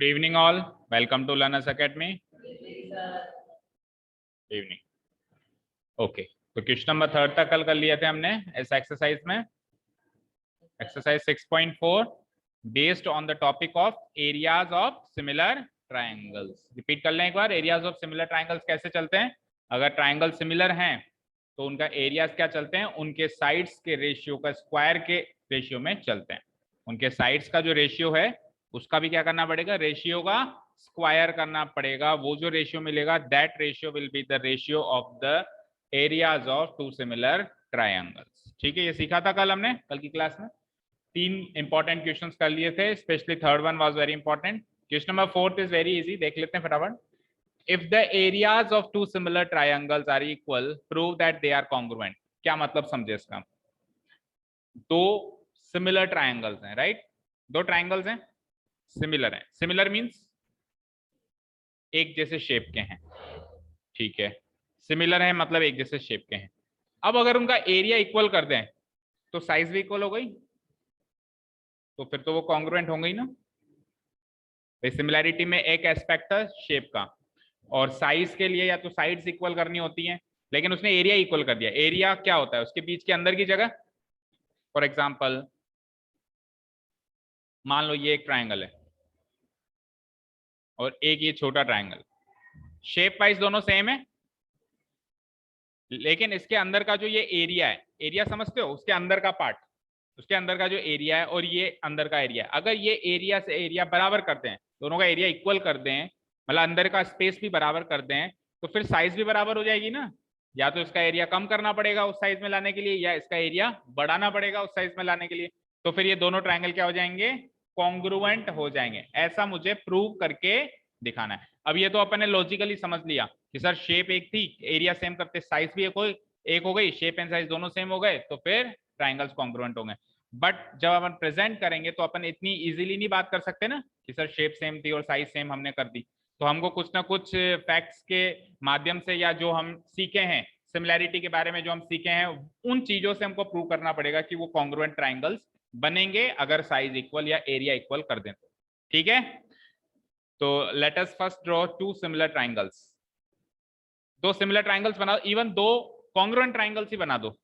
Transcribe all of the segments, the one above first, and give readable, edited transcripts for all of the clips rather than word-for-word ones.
Good evening all. Welcome to Learners Academy. Evening. Okay. तो question number 3 तक कल कर लिए थे हमने इस एक्सरसाइज में। Exercise 6.4 based on the topic of areas of similar triangles. Repeat कर लें एक बार, एरियाज ऑफ सिमिलर ट्रायंगल्स कैसे चलते हैं। अगर ट्रायंगल सिमिलर हैं तो उनका एरियाज क्या चलते हैं, उनके साइड्स के रेशियो का स्क्वायर के रेशियो में चलते हैं। उनके साइड्स का जो रेशियो है उसका भी क्या करना पड़ेगा, रेशियो का स्क्वायर करना पड़ेगा। वो जो रेशियो मिलेगा that ratio will be the ratio of the areas of two similar triangles. ठीक है, ये सीखा था कल हमने, कल की क्लास में 3 इंपॉर्टेंट क्वेश्चंस कर लिए थे, specially third one was very important. Question number 4 is very easy, देख लेते हैं फटाफट। If the areas of two similar triangles are equal prove that they are congruent. क्या मतलब समझे इसका। दो सिमिलर ट्रायंगल्स हैं, राइट, दो ट्रायंगल्स हैं, सिमिलर हैं। सिमिलर मींस एक जैसे शेप के हैं, ठीक है। सिमिलर है मतलब एक जैसे शेप के हैं। अब अगर उनका एरिया इक्वल कर दें तो साइज भी इक्वल हो गई, तो फिर तो वो कॉन्ग्रुएंट होंगे ही ना। सिमिलैरिटी में एक एस्पेक्ट है शेप का, और साइज के लिए या तो साइड्स इक्वल करनी होती हैं, लेकिन उसने एरिया इक्वल कर दिया। एरिया क्या होता है, उसके बीच के अंदर की जगह। फॉर एग्जांपल मान लो ये एक ट्रायंगल है और एक ये छोटा ट्रायंगल, शेप वाइज दोनों सेम है, लेकिन इसके अंदर का जो ये एरिया है, एरिया समझते हो, उसके अंदर का पार्ट, उसके अंदर का जो एरिया है और ये अंदर का एरिया है, अगर ये एरिया से एरिया बराबर करते हैं, दोनों का एरिया इक्वल कर दें, मतलब अंदर का स्पेस भी बराबर कर दें, तो फिर साइज भी बराबर हो जाएगी ना। या तो इसका एरिया कम करना पड़ेगा उस साइज में लाने के लिए, या इसका एरिया बढ़ाना पड़ेगा उस साइज में लाने के लिए। तो फिर ये दोनों ट्रायंगल क्या हो जाएंगे, कॉन्ग्रुएंट हो जाएंगे। ऐसा मुझे प्रूव करके दिखाना है। अब ये तो अपन ने लॉजिकली समझ लिया कि सर शेप एक थी, एरिया सेम करते, साइज भी एक हो गई, शेप एंड साइज दोनों सेम हो गए, तो फिर ट्रायंगल्स कॉन्ग्रुएंट होंगे। बट जब अपन प्रेजेंट करेंगे तो अपन इतनी इजीली नहीं बात कर सकते ना कि सर शेप सेम थी और साइज सेम हमने कर दी। तो हमको कुछ ना कुछ फैक्ट्स के माध्यम से, या जो हम सीखे हैं सिमिलैरिटी के बारे में जो हम सीखे हैं, उन चीजों से हमको प्रूव करना पड़ेगा कि वो कॉन्ग्रुएंट ट्रायंगल्स बनेंगे अगर साइज इक्वल या एरिया इक्वल कर दें। ठीक है, तो let us first draw two similar triangles. दो सिमिलर ट्रायंगल्स बना दो, इवन दो कॉन्ग्रुएंट ट्रायंगल्स ही बना दो,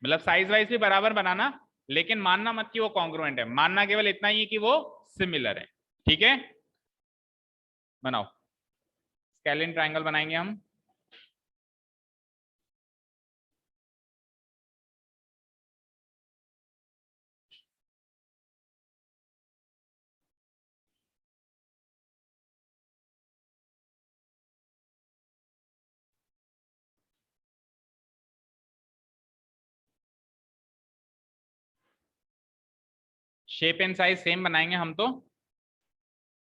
मतलब साइज वाइज भी बराबर बनाना, लेकिन मानना मत कि वो कॉन्ग्रुएंट है, मानना केवल इतना ही कि वो सिमिलर है। ठीक है, बनाओ। स्केलिन ट्रायंगल बनाएंगे हम। शेप एंड साइज सेम बनाएंगे हम तो,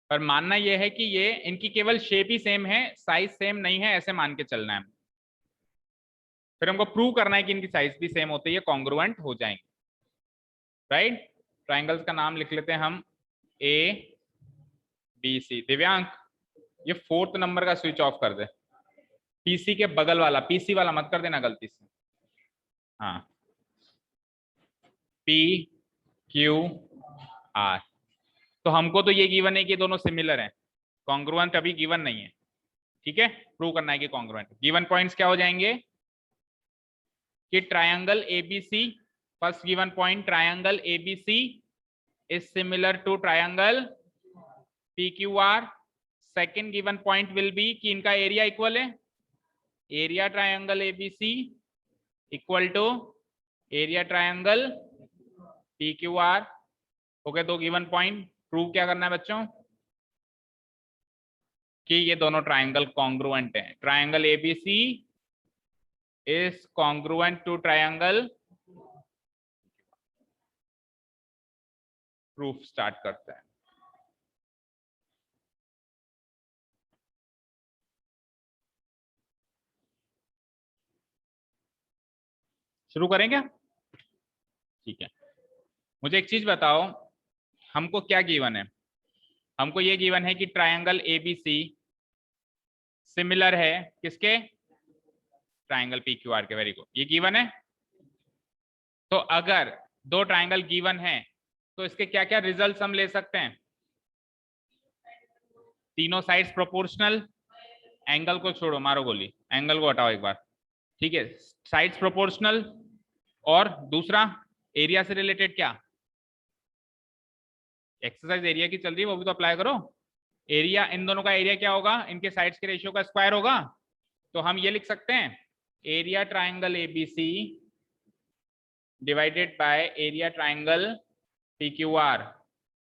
पर मानना यह है कि ये इनकी केवल शेप ही सेम है, साइज सेम नहीं है, ऐसे मान के चलना है। फिर हमको प्रूव करना है कि इनकी साइज भी सेम होती है, कॉन्ग्रुएंट हो जाएंगे, राइट। ट्रायंगल्स का नाम लिख लेते हैं हम ए बी सी। दिव्यांक ये 4th नंबर का स्विच ऑफ कर दे, पीसी के बगल वाला, पीसी वाला मत कर देना गलती से। हाँ, पी क्यू आर। तो हमको तो ये गिवन है कि दोनों सिमिलर हैं, कॉन्ग्रुएंट अभी गिवन नहीं है। ठीक है, प्रूव करना है कि कॉन्ग्रुएंट। गिवन पॉइंट्स क्या हो जाएंगे कि triangle ABC, first given point triangle ABC is similar to triangle PQR. Second given point will be कि इनका एरिया इक्वल है, area triangle ABC equal to area triangle PQR. Okay, दो given point. Prove क्या करना है बच्चों कि ये दोनों ट्रायंगल कॉन्ग्रुएंट हैं। Triangle ABC is congruent to triangle. Proof start करते हैं। शुरू करें क्या? ठीक है, मुझे एक चीज बताओ, हमको क्या गिवन है। हमको ये गिवन है कि ट्रायंगल एबीसी सिमिलर है किसके, ट्रायंगल पीक्यूआर के। वेरी गुड, ये गिवन है। तो अगर दो ट्रायंगल गिवन है तो इसके क्या क्या रिजल्ट्स हम ले सकते हैं। तीनों साइड्स प्रोपोर्शनल, एंगल को छोड़ो, मारो गोली, एंगल को हटाओ एक बार, ठीक है। साइड्स प्रोपोर्शनल, और दूसरा एरिया से रिलेटेड क्या, एक्सरसाइज एरिया की चल रही है, वो भी तो अप्लाई करो। एरिया, इन दोनों का एरिया क्या होगा, इनके साइड्स के रेशियो का स्क्वायर होगा। तो हम ये लिख सकते हैं area triangle ABC divided by area triangle PQR.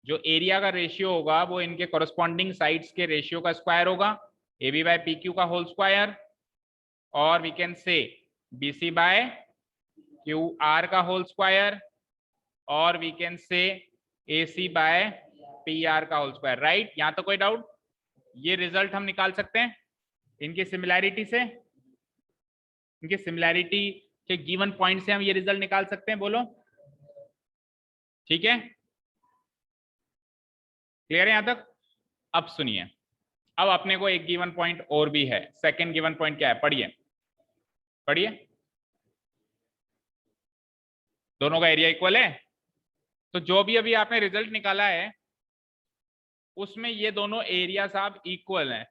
जो एरिया का रेशियो होगा वो इनके कॉरस्पॉन्डिंग साइड्स के रेशियो का स्क्वायर होगा, A B by P Q का होल स्क्वायर, और we can say B C by Q R का होल स्क्वायर, और we can say A C by P R का होल स्क्वायर। राइट, यहां तो कोई डाउट? ये रिजल्ट हम निकाल सकते हैं इनकी सिमिलैरिटी से, इनकी सिमिलैरिटी के गिवन पॉइंट से हम ये रिजल्ट निकाल सकते हैं, बोलो ठीक है, क्लियर है यहां तक? अब सुनिए, अब अपने को एक गिवन पॉइंट और भी है। सेकंड गिवन पॉइंट क्या है, पढ़िए पढ़िए। दोनों का एरिया इक्वल है, तो जो भी अभी आपने रिजल्ट निकाला है उसमें ये दोनों एरिया साहब इक्वल हैं,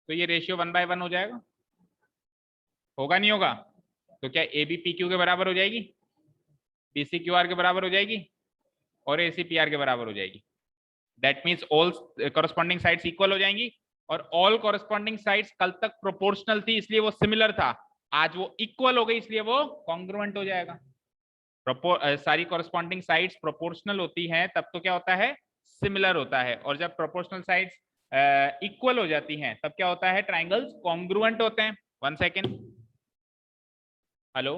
तो ये रेशियो 1/1 हो जाएगा, होगा नहीं होगा? तो क्या ए बी पी क्यू के बराबर हो जाएगी, बी सी क्यू आर के बराबर हो जाएगी, और ए सी पी आर के बराबर हो जाएगी। That means all corresponding sides equal हो जाएंगी, और ऑल कॉरस्पॉन्डिंग साइड्स कल तक प्रोपोर्शनल थी इसलिए वो सिमिलर था, आज वो इक्वल हो गई इसलिए वो कॉन्ग्रुएंट हो जाएगा। सारी कॉरस्पॉन्डिंग साइड्स प्रोपोर्शनल होती हैं तब तो क्या होता है, सिमिलर होता है, और जब प्रोपोर्शनल साइड्स इक्वल हो जाती हैं तब क्या होता है, ट्राइंगल्स कॉन्ग्रुएंट होते हैं। 1 सेकेंड, हेलो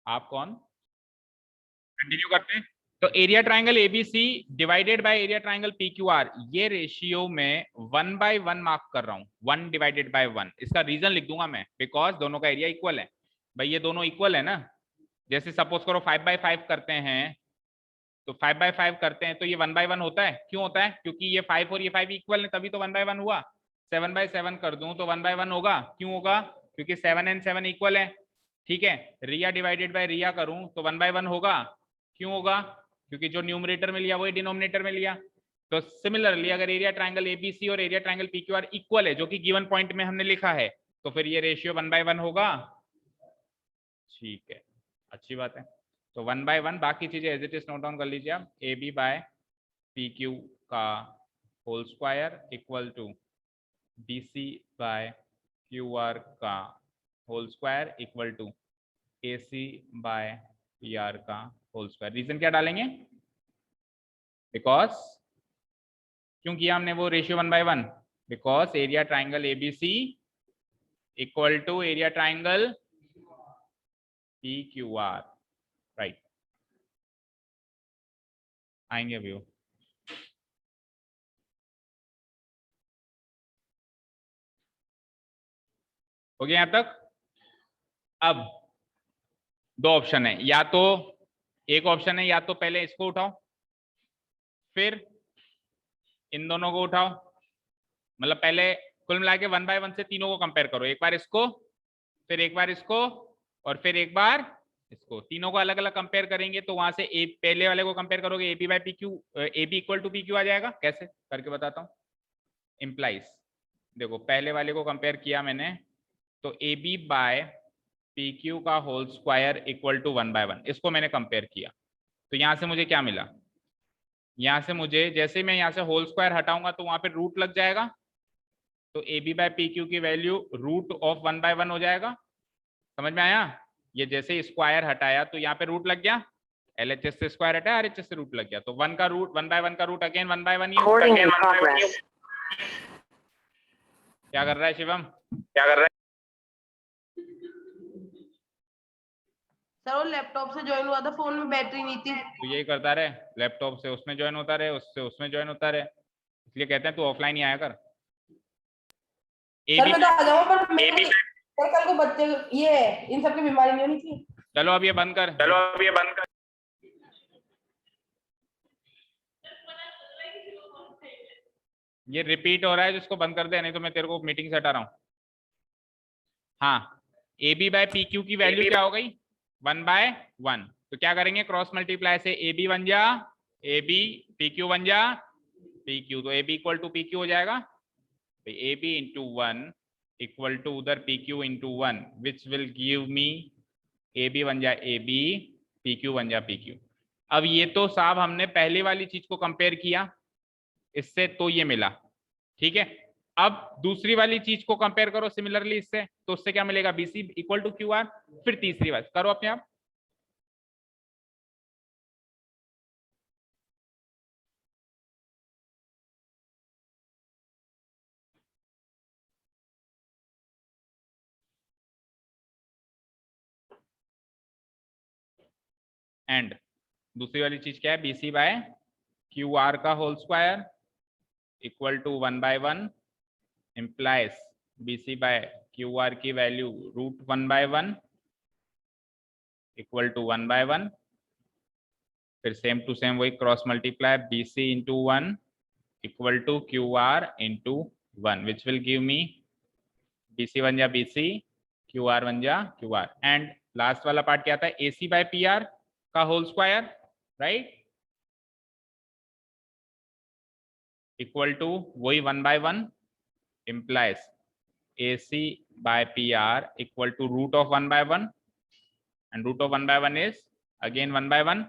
आप कौन, कंटिन्यू करते हैं। तो area triangle ABC divided by area triangle PQR, ये रेशियो में 1/1 मार्क कर रहा हूं, 1 डिवाइडेड बाय 1। इसका रीजन लिख दूंगा मैं, बिकॉज दोनों का एरिया इक्वल है। भाई ये दोनों इक्वल है ना, जैसे सपोज करो 5/5 करते हैं, तो 5/5 करते हैं तो ये 1/1 होता है। क्यों होता है? क्योंकि ये 5 और ये 5 इक्वल है, तभी तो 1/1 हुआ। 7/7 कर दूं तो 1/1 होगा। क्यों होगा? क्योंकि 7 एंड 7 इक्वल है, ठीक है। रिया डिवाइडेड बाय रिया करूं तो 1/1 होगा। क्यों होगा? क्योंकि जो न्यूमरेटर में लिया वही डिनोमिनेटर में लिया। तो सिमिलरली अगर एरिया ट्राइंगल एबीसी और एरिया ट्राइंगल पीक्यूआर इक्वल है, जो कि गिवन पॉइंट में हमने लिखा है, तो फिर ये रेशियो 1/1 होगा। ठीक है, अच्छी बात है। तो 1/1, बाकी चीजें as it is note down कर लीजिए आप। A B by P Q का whole square equal to B C by Q R का whole square equal to A C by P R का होल स्क्वायर। रीजन क्या डालेंगे? Because क्यों किया हमने वो ratio 1/1? Because area triangle ABC equal to area triangle P Q R. Right, आएंगे अभी वो। हो गया यहां तक? अब दो ऑप्शन है, या तो एक ऑप्शन है या तो पहले इसको उठाओ फिर इन दोनों को उठाओ, मतलब पहले कुल मिला के 1/1 से तीनों को कंपेयर करो, एक बार इसको, फिर एक बार इसको, और फिर एक बार इसको। तीनों को अलग अलग कंपेयर करेंगे तो वहां से ए, पहले वाले को कंपेयर करोगे A B by P Q, A B equal to P Q आ जाएगा। कैसे करके बताता हूँ। इम्प्लाइज, देखो पहले वाले को कंपेयर किया मैंने, तो A B by P Q का होल स्क्वायर इक्वल टू 1/1, इसको मैंने कंपेयर किया। तो यहां से मुझे क्या मिला, यहां से मुझे, जैसे मैं यहां से होल स्क्वायर हटाऊंगा तो वहां पे रूट लग जाएगा, तो A B by P Q की वैल्यू रूट ऑफ 1/1 हो जाएगा। समझ में आया? ये जैसे स्क्वायर हटाया तो यहाँ पे रूट लग गया, एलएचएस से स्क्वायर हटाया, आरएचएस से रूट लग गया, तो 1 का रूट 1/1 का रूट अगेन 1/1 ही। क्या कर रहा है शिवम? क्या कर रहा है सर? वो लैपटॉप से ज्वाइन हुआ था, फोन में बैटरी नहीं थी। तो यही करता रहे, लैपटॉप से उसमें ज्वाइन होता रहे, उससे उसमें ज्वाइन होता रहे, इसलिए कहते हैं तू ऑफलाइन ही आया कर। सर मैं तो आ जाऊंगा, पर कल को बच्चे ये इन सबकी बीमारी नहीं होनी चाहिए। चलो अब ये बंद कर, चलो अब ये बंद कर। ये रिपीट हो रहा है, जिसको बंद कर दे, नहीं तो मैं तेरे को मीटिंग से हटा रहा हूँ। हाँ, A B by P Q की वैल्यू क्या हो गई? 1/1। तो क्या करेंगे, क्रॉस मल्टीप्लाई से ए बी बन जा ए बी पी क्यू बन जा पी क्यू, तो A B equal to P Q हो जाएगा, A B into one equal to उधर P Q into one, which will give me A B बन जा ए बी, पी क्यू बन जा पी क्यू। अब ये तो साहब हमने पहली वाली चीज को कंपेयर किया इससे, तो ये मिला, ठीक है। अब दूसरी वाली चीज को कंपेयर करो सिमिलरली इससे, तो उससे क्या मिलेगा, BC equal to Q R. फिर तीसरी बात करो अपने आप, एंड दूसरी वाली चीज क्या है, बीसी बाय क्यू आर का whole square equal to 1/1 implies BC by Q R की वैल्यू √1/1 इक्वल टू 1/1। फिर सेम टू सेम वही cross multiply BC into 1 equal to Q R into 1, which will give me BC बन जा BC, Q R बन जा Q R. And last वाला part क्या था, AC बाय PR का whole square, right, equal to वही 1/1 implies AC by PR equal to root of 1/1, and root of 1/1 is again 1/1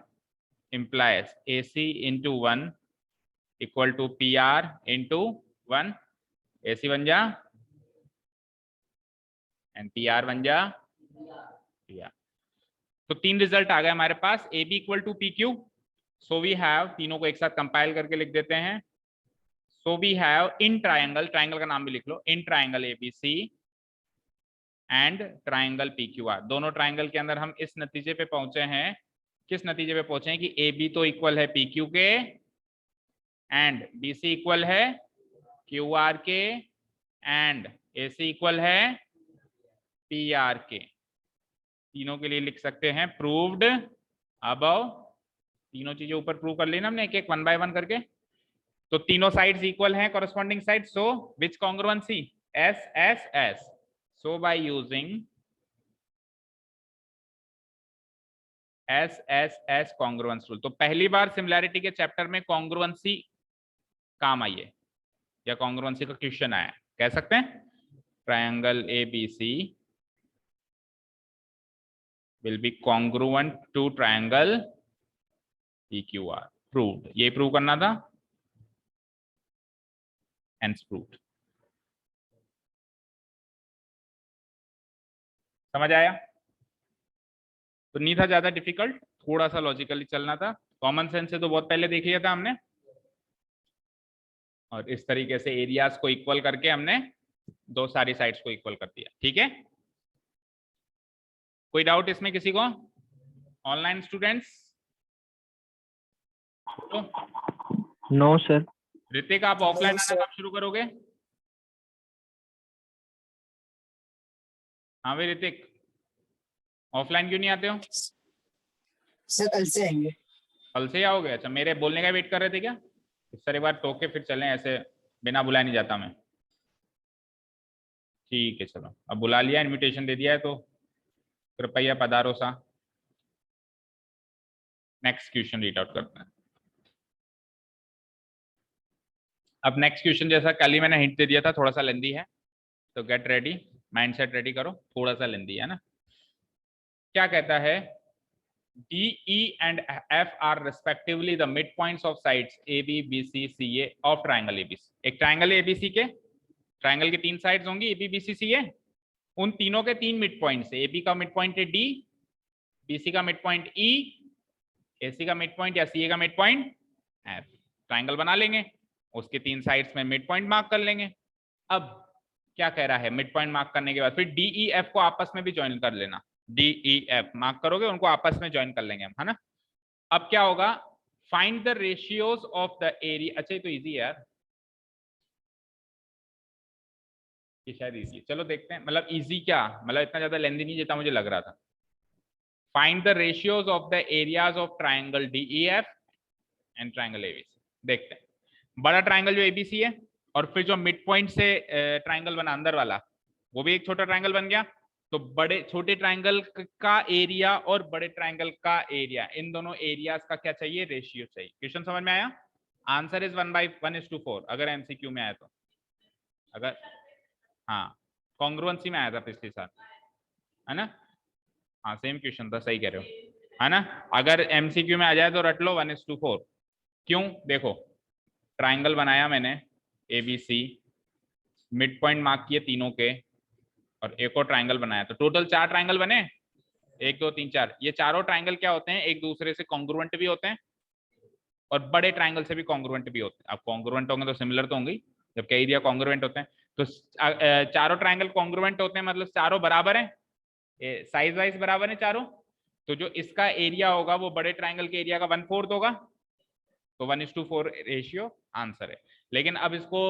implies AC into 1 equal to PR into 1, AC बन जा and PR बन जा PR। तो तीन result आ गए हमारे पास, AB equal to PQ। So we have, तीनों को एक साथ कंपाइल करके लिख देते हैं। So we have in triangle, triangle का नाम भी लिख लो, in triangle ABC and triangle PQR, दोनों ट्राइंगल के अंदर हम इस नतीजे पे पहुंचे हैं, किस नतीजे पे पहुंचे हैं कि AB तो इक्वल है PQ के एंड BC इक्वल है QR के एंड AC इक्वल है PR के। तीनों के लिए लिख सकते हैं प्रूव्ड अबव, तीनों चीजें ऊपर प्रूव कर लेना हमने एक एक 1/1 करके। तो तीनों साइड्स इक्वल हैं, corresponding side, so which congruency, S S S। So by using SSS congruence rule, तो पहली बार सिमिलैरिटी के चैप्टर में कॉन्ग्रुएंसी काम आई है या कॉन्ग्रुएंसी का क्वेश्चन आया, कह सकते हैं triangle ABC will be congruent to triangle PQR, proved, ये प्रूव करना था, hence proved। समझ आया? तो नहीं था ज्यादा डिफिकल्ट, थोड़ा सा लॉजिकली चलना था, कॉमन सेंस से तो बहुत पहले देख लिया था हमने, और इस तरीके से एरियाज को इक्वल करके हमने दो सारी साइड्स को इक्वल कर दिया, ठीक है। कोई डाउट इसमें किसी को, online students? No sir. Hrithik आप ऑफलाइन आना कब शुरू करोगे? हाँ भाई ऋतिक, ऑफलाइन क्यों नहीं आते हो? सर कल से आएंगे। कल से आओगे? अच्छा, मेरे बोलने का वेट कर रहे थे क्या? इस तरह बार टोके फिर चलें, ऐसे बिना बुलाए नहीं जाता मैं। ठीक है चलो, अब बुला लिया, इनविटेशन दे दिया है तो कृपया पधारो सा। नेक्स्ट क्वेश्चन रीड आउट करते हैं। अब नेक्स्ट क्वेश्चन जैसा कल ही मैंने हिंट दे दिया था, थोड़ा सा लेंदी है, तो गेट रेडी, माइंडसेट रेडी करो, थोड़ा सा लेंदी है ना। क्या कहता है, D, E and F are respectively the midpoints of sides AB, BC, CA of triangle ABC। एक ट्राइंगल ABC के, ट्राइंगल की तीन साइड्स होंगी AB, BC, CA, उन तीनों के तीन मिड पॉइंट्स, AB का मिड पॉइंट है D, BC का मिड पॉइंट E, AC का मिड पॉइंट या CA का मिड पॉइंट F। ट्राइंगल बना लेंगे, उसके तीन साइड्स में मिड पॉइंट मार्क कर लेंगे। अब क्या कह रहा है, मिड पॉइंट मार्क करने के बाद फिर DEF को आपस में भी ज्वाइन कर लेना, DEF मार्क करोगे, उनको आपस में ज्वाइन कर लेंगे हम, है ना। अब क्या होगा, find the ratios of the area. अच्छा ये तो इजी है यार, ये शायद इजी, चलो देखते हैं, मतलब इजी क्या, मतलब इतना ज्यादा लेंदी नहीं जितना मुझे लग रहा था। Find the ratios of the areas of triangle DEF and triangle ABC। देखते हैं, बड़ा ट्राइंगल जो ABC है और फिर जो मिड पॉइंट से ट्राइंगल बना अंदर वाला, वो भी एक छोटा ट्राइंगल बन गया, तो बड़े छोटे ट्राइंगल का एरिया और बड़े ट्राइंगल का एरिया, इन दोनों एरियाज का क्या चाहिए, रेशियो चाहिए। क्वेश्चन समझ में आया? आंसर इज 1/1:4 अगर एमसीक्यू में आया तो। अगर हाँ कॉन्ग्रुएंसी में आया था पिछले साल, है ना? हाँ सेम क्वेश्चन था, सही कह रहे हो, है ना? अगर एमसीक्यू में आ जाए तो रट लो 1:4। क्यों? देखो ट्राइंगल बनाया मैंने एबीसी, मिड पॉइंट मार्क किए तीनों के, और एक और ट्राइंगल बनाया, तो टोटल 4 ट्राइंगल बने, 1 2 3 4। ये चारों ट्राइंगल क्या होते हैं, एक दूसरे से कॉन्ग्रुएंट भी होते हैं और बड़े ट्राइंगल से भी कॉन्ग्रुएंट भी होते हैं। अब कॉन्ग्रुएंट होंगे तो सिमिलर तो होंगे, जबकि एरिया कॉन्ग्रुएंट होते हैं। तो चारों ट्राइंगल कॉन्ग्रुएंट होते हैं, मतलब चारों बराबर हैं, साइज वाइज बराबर है चारों। तो जो इसका एरिया होगा वो बड़े ट्राइंगल के एरिया का 1/4 होगा, तो 1:4 रेशियो आंसर है। लेकिन अब इसको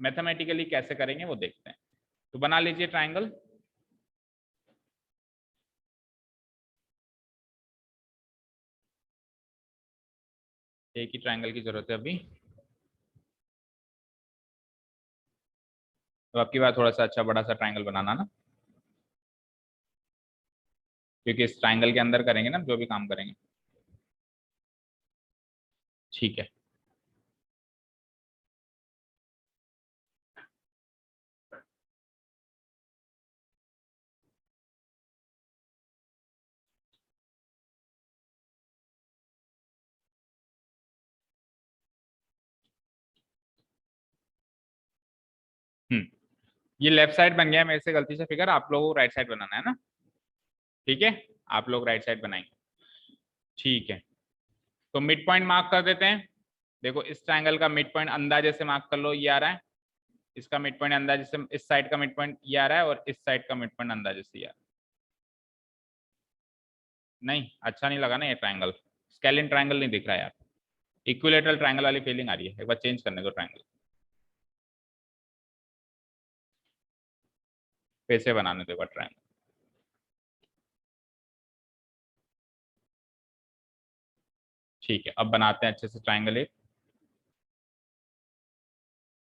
मैथमेटिकली कैसे करेंगे वो देखते हैं। तो बना लीजिए ट्राइंगल। एक ही ट्राइंगल की जरूरत है अभी, तो आपकी बात थोड़ा सा अच्छा बड़ा सा ट्राइंगल बनाना ना, क्योंकि इस ट्राइंगल के अंदर करेंगे ना जो भी काम करेंगे। ठीक है, ये लेफ्ट साइड बन गया मेरे से गलती से फिगर, आप लोगों को राइट साइड बनाना है ना? ठीक है, आप लोग राइट साइड बनाएंगे। ठीक है, तो मिड पॉइंट मार्क कर देते हैं। देखो इस ट्राइंगल का मिड पॉइंट अंदाजे से मार्क कर लो, ये आ रहा है। इसका मिड पॉइंट अंदाजे से, इस साइड का मिड पॉइंट ये आ रहा है, और इस साइड का मिड पॉइंट अंदाजे से ये आ रहा है। नहीं अच्छा नहीं लगा ना ये ट्राइंगल, स्केलिन ट्राइंगल नहीं दिख रहा है यार, इक्विलेटरल ट्राइंगल वाली फीलिंग आ रही है। एक बार चेंज करने दो ट्राइंगल, फिर से बनाने दो एक बार ट्राइंगल। ठीक है, अब बनाते हैं अच्छे से ट्राइंगल। एक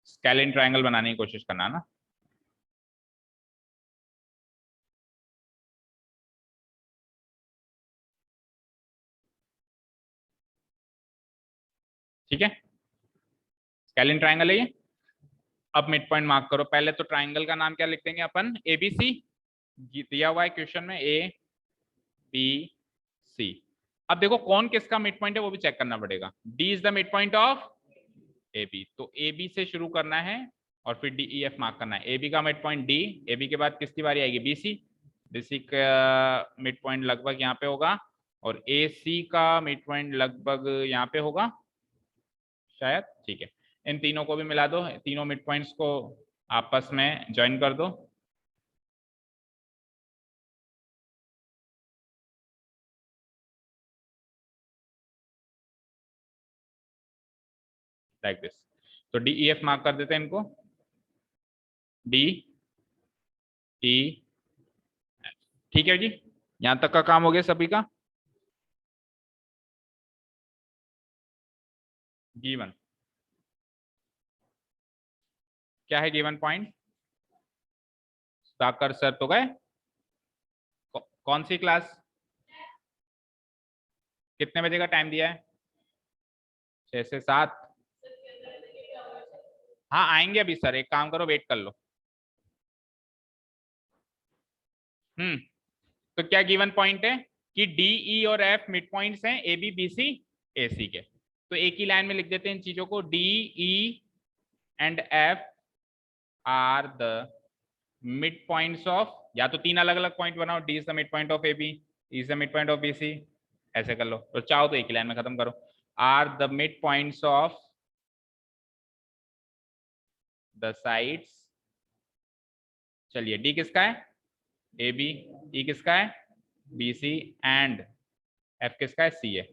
स्केलिन ट्राइंगल बनाने की कोशिश करना ना। ठीक है, स्केलिन ट्राइंगल है ये। अब मिड पॉइंट मार्क करो। पहले तो ट्राइंगल का नाम क्या लिख देंगे अपन, एबीसी दिया हुआ है क्वेश्चन में, ए बी सी। अब देखो कौन किसका मिड पॉइंट है वो भी चेक करना पड़ेगा। D is the mid point of A B, तो ए बी से शुरू करना है और फिर डी ई एफ मार्क करना है। ए बी का mid point D, A B के बाद किसकी बारी आएगी, बी सी। बी सी का मिड पॉइंट लगभग यहाँ पे होगा, और ए सी का मिड पॉइंट लगभग यहाँ पे होगा शायद। ठीक है, इन तीनों को भी मिला दो, तीनों मिड पॉइंट्स को आपस में ज्वाइन कर दो। Like this. तो डी ई एफ मार्क कर देते हैं इनको, डी ई एफ। ठीक है जी, यहां तक का काम हो गया सभी का। गिवन क्या है, गिवन पॉइंट? सुधाकर सर तो गए, कौन सी क्लास, कितने बजे का टाइम दिया है? 6 से 7। हाँ आएंगे अभी सर, एक काम करो वेट कर लो। तो क्या गिवन पॉइंट है कि डी ई और एफ मिड पॉइंट्स हैं ए बी बी सी ए सी के। तो एक ही लाइन में लिख देते हैं इन चीजों को, D E and F are the mid points of, या तो 3 अलग अलग पॉइंट बनाओ, D is the mid point of A B, E is the mid point of B C, ऐसे कर लो। तो चाहो तो एक ही लाइन में खत्म करो, are the mid points of the sides. चलिए डी किसका है, ए बी, ई किसका है, बी सी, एंड एफ किसका है, सी है।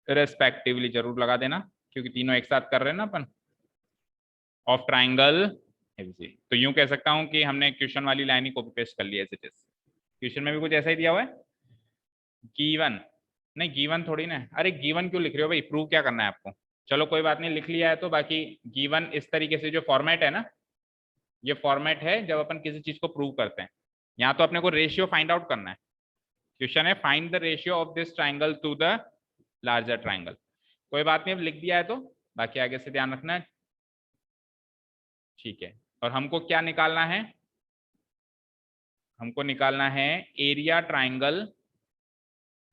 रेस्पेक्टिवली जरूर लगा देना, क्योंकि तीनों एक साथ कर रहे हैं ना अपन, ऑफ ट्राइंगल एबीसी। तो यूं कह सकता हूं कि हमने क्वेश्चन वाली लाइन ही कॉपी पेस्ट कर ली एज इट इज। क्वेश्चन में भी कुछ ऐसा ही दिया हुआ है, गिवन नहीं, गिवन थोड़ी ना। अरे गिवन क्यों लिख रहे हो भाई, प्रूव क्या करना है आपको? चलो कोई बात नहीं, लिख लिया है तो। बाकी गिवन इस तरीके से जो फॉर्मेट है ना, ये फॉर्मेट है जब अपन किसी चीज को प्रूव करते हैं। यहाँ तो अपने को रेशियो फाइंड आउट करना है। क्वेश्चन है find the ratio of this triangle to the larger triangle. कोई बात नहीं, अब लिख दिया है तो बाकी आगे से ध्यान रखना है, ठीक है। और हमको क्या निकालना है, हमको निकालना है एरिया ट्राइंगल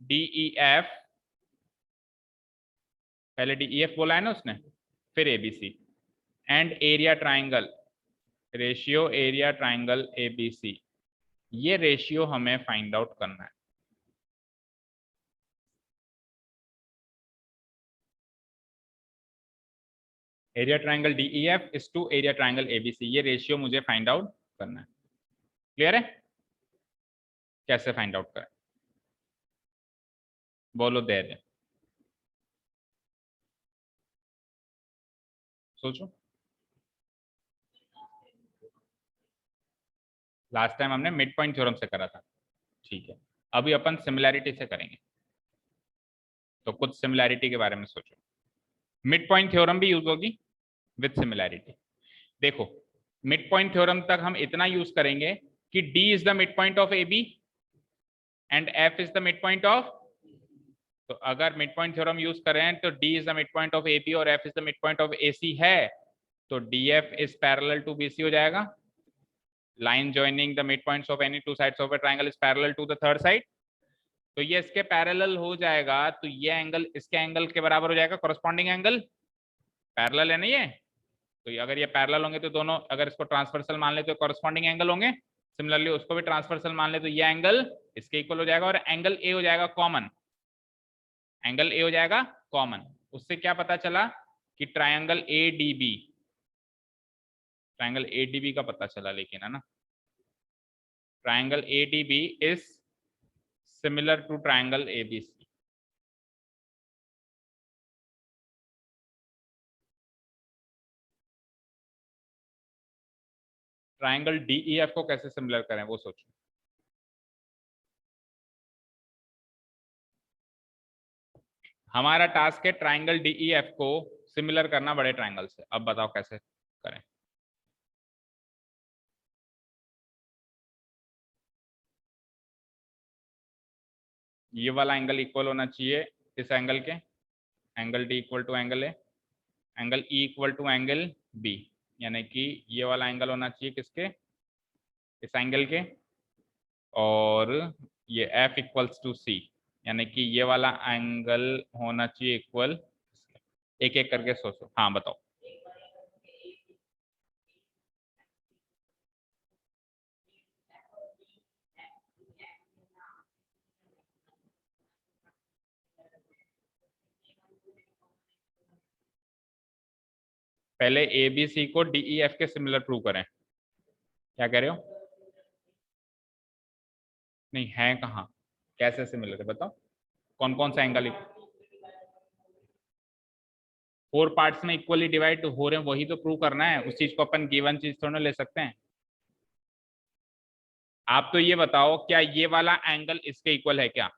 DEF, पहले DEF बोला है ना उसने, फिर ABC, and area triangle ratio area triangle ABC। ये रेशियो हमें फाइंड आउट करना है। Area triangle DEF is to area triangle ABC, ये रेशियो मुझे फाइंड आउट करना है। क्लियर है? कैसे फाइंड आउट करें, बोलो दे दे, सोचो। लास्ट टाइम हमने मिड पॉइंट थ्योरम से करा था, ठीक है। अभी अपन सिमिलैरिटी से करेंगे, तो कुछ सिमिलैरिटी के बारे में सोचो। मिड पॉइंट थ्योरम भी यूज होगी विद सिमिलैरिटी। देखो, मिड पॉइंट थ्योरम तक हम इतना यूज करेंगे कि D is the mid point of AB and F is the mid point of, तो अगर मिड पॉइंट थ्योरम यूज करें तो D is the mid point of AB और F is the mid point of AC है, तो DF is parallel to BC हो जाएगा। Line joining the mid points of any two sides of a triangle is parallel to the third side, तो ये इसके parallel हो जाएगा, तो ये एंगल इसके एंगल के बराबर हो जाएगा, कॉरस्पॉन्डिंग एंगल। पैरेलल है नहीं ये, तो अगर ये पैरेलल होंगे तो दोनों, अगर इसको ट्रांसवर्सल मान ले तो कॉरस्पॉन्डिंग एंगल होंगे। सिमिलरली उसको भी ट्रांसवर्सल मान ले तो ये एंगल इसके इक्वल हो जाएगा, और एंगल ए हो जाएगा कॉमन, एंगल ए हो जाएगा कॉमन। उससे क्या पता चला कि ट्रायंगल ADB, ट्रायंगल ADB का पता चला, लेकिन है ना, triangle ADB is similar to triangle ABC। Triangle DEF को कैसे सिमिलर करें वो सोचो। हमारा टास्क है ट्रायंगल DEF को सिमिलर करना बड़े ट्रायंगल से। अब बताओ कैसे करें। ये वाला एंगल इक्वल होना चाहिए इस एंगल के, angle D equal to angle A, angle E equal to angle B, यानी कि ये वाला एंगल होना चाहिए किसके, इस एंगल के, और ये F इक्वल्स टू C, यानी कि ये वाला एंगल होना चाहिए इक्वल। एक एक करके सोचो, हाँ बताओ। पहले ABC को DEF के सिमिलर प्रूव करें। क्या कह रहे हो? नहीं है कहाँ, कैसे सिमिलर है बताओ, कौन कौन सा एंगल 4 पार्ट्स में इक्वली डिवाइड हो रहे हैं, वही तो प्रूव करना है। उस चीज को अपन गिवन चीज थोड़ा ले सकते हैं। आप तो ये बताओ, क्या ये वाला एंगल इसके इक्वल है क्या,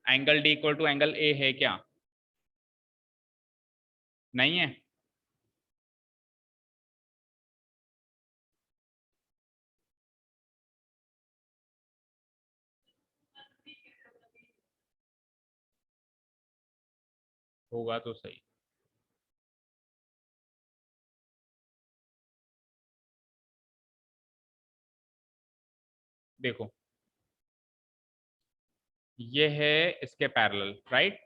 angle D equal to angle A है क्या? नहीं है। होगा तो सही। देखो, ये है इसके पैरेलल, राइट,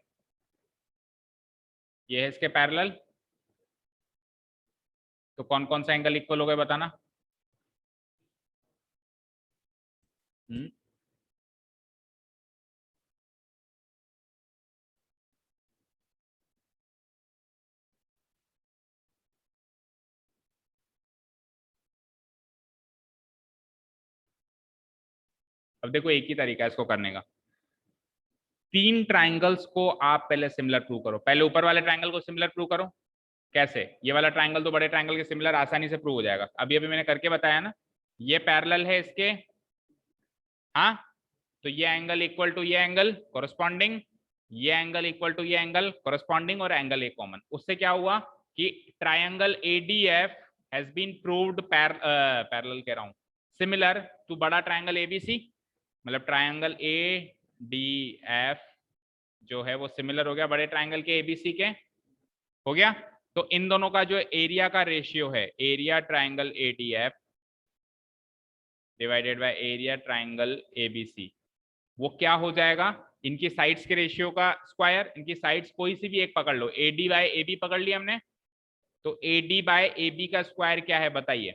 ये है इसके पैरेलल, तो कौन कौन सा एंगल इक्वल हो गए बताना। अब देखो, एक ही तरीका है इसको करने का। 3 ट्राइंगल्स को आप पहले सिमिलर प्रूव करो। पहले ऊपर वाले ट्राइंगल को सिमिलर प्रूव करो। कैसे? ये वाला ट्राइंगल तो बड़े ट्राइंगल के सिमिलर आसानी से प्रूव हो जाएगा, अभी अभी मैंने करके बताया ना। ये पैरेलल है इसके, हाँ, तो ये एंगल इक्वल टू ये एंगल कॉरस्पॉन्डिंग, ये एंगल इक्वल टू ये एंगल कॉरस्पॉन्डिंग, और एंगल ए कॉमन। उससे क्या हुआ कि triangle ADF has been proved parallel कह रहा हूं, सिमिलर टू बड़ा ट्रायंगल एबीसी, मतलब ट्रायंगल ए डी एफ जो है वो सिमिलर हो गया बड़े ट्रायंगल के एबीसी के, हो गया। तो इन दोनों का जो एरिया का रेशियो है, area triangle ADF divided by area triangle ABC, वो क्या हो जाएगा, इनकी साइड्स के रेशियो का स्क्वायर। इनकी साइड्स कोई सी भी एक पकड़ लो, एडी बाय एबी पकड़ लिया हमने, तो एडी बाय एबी का स्क्वायर क्या है बताइए,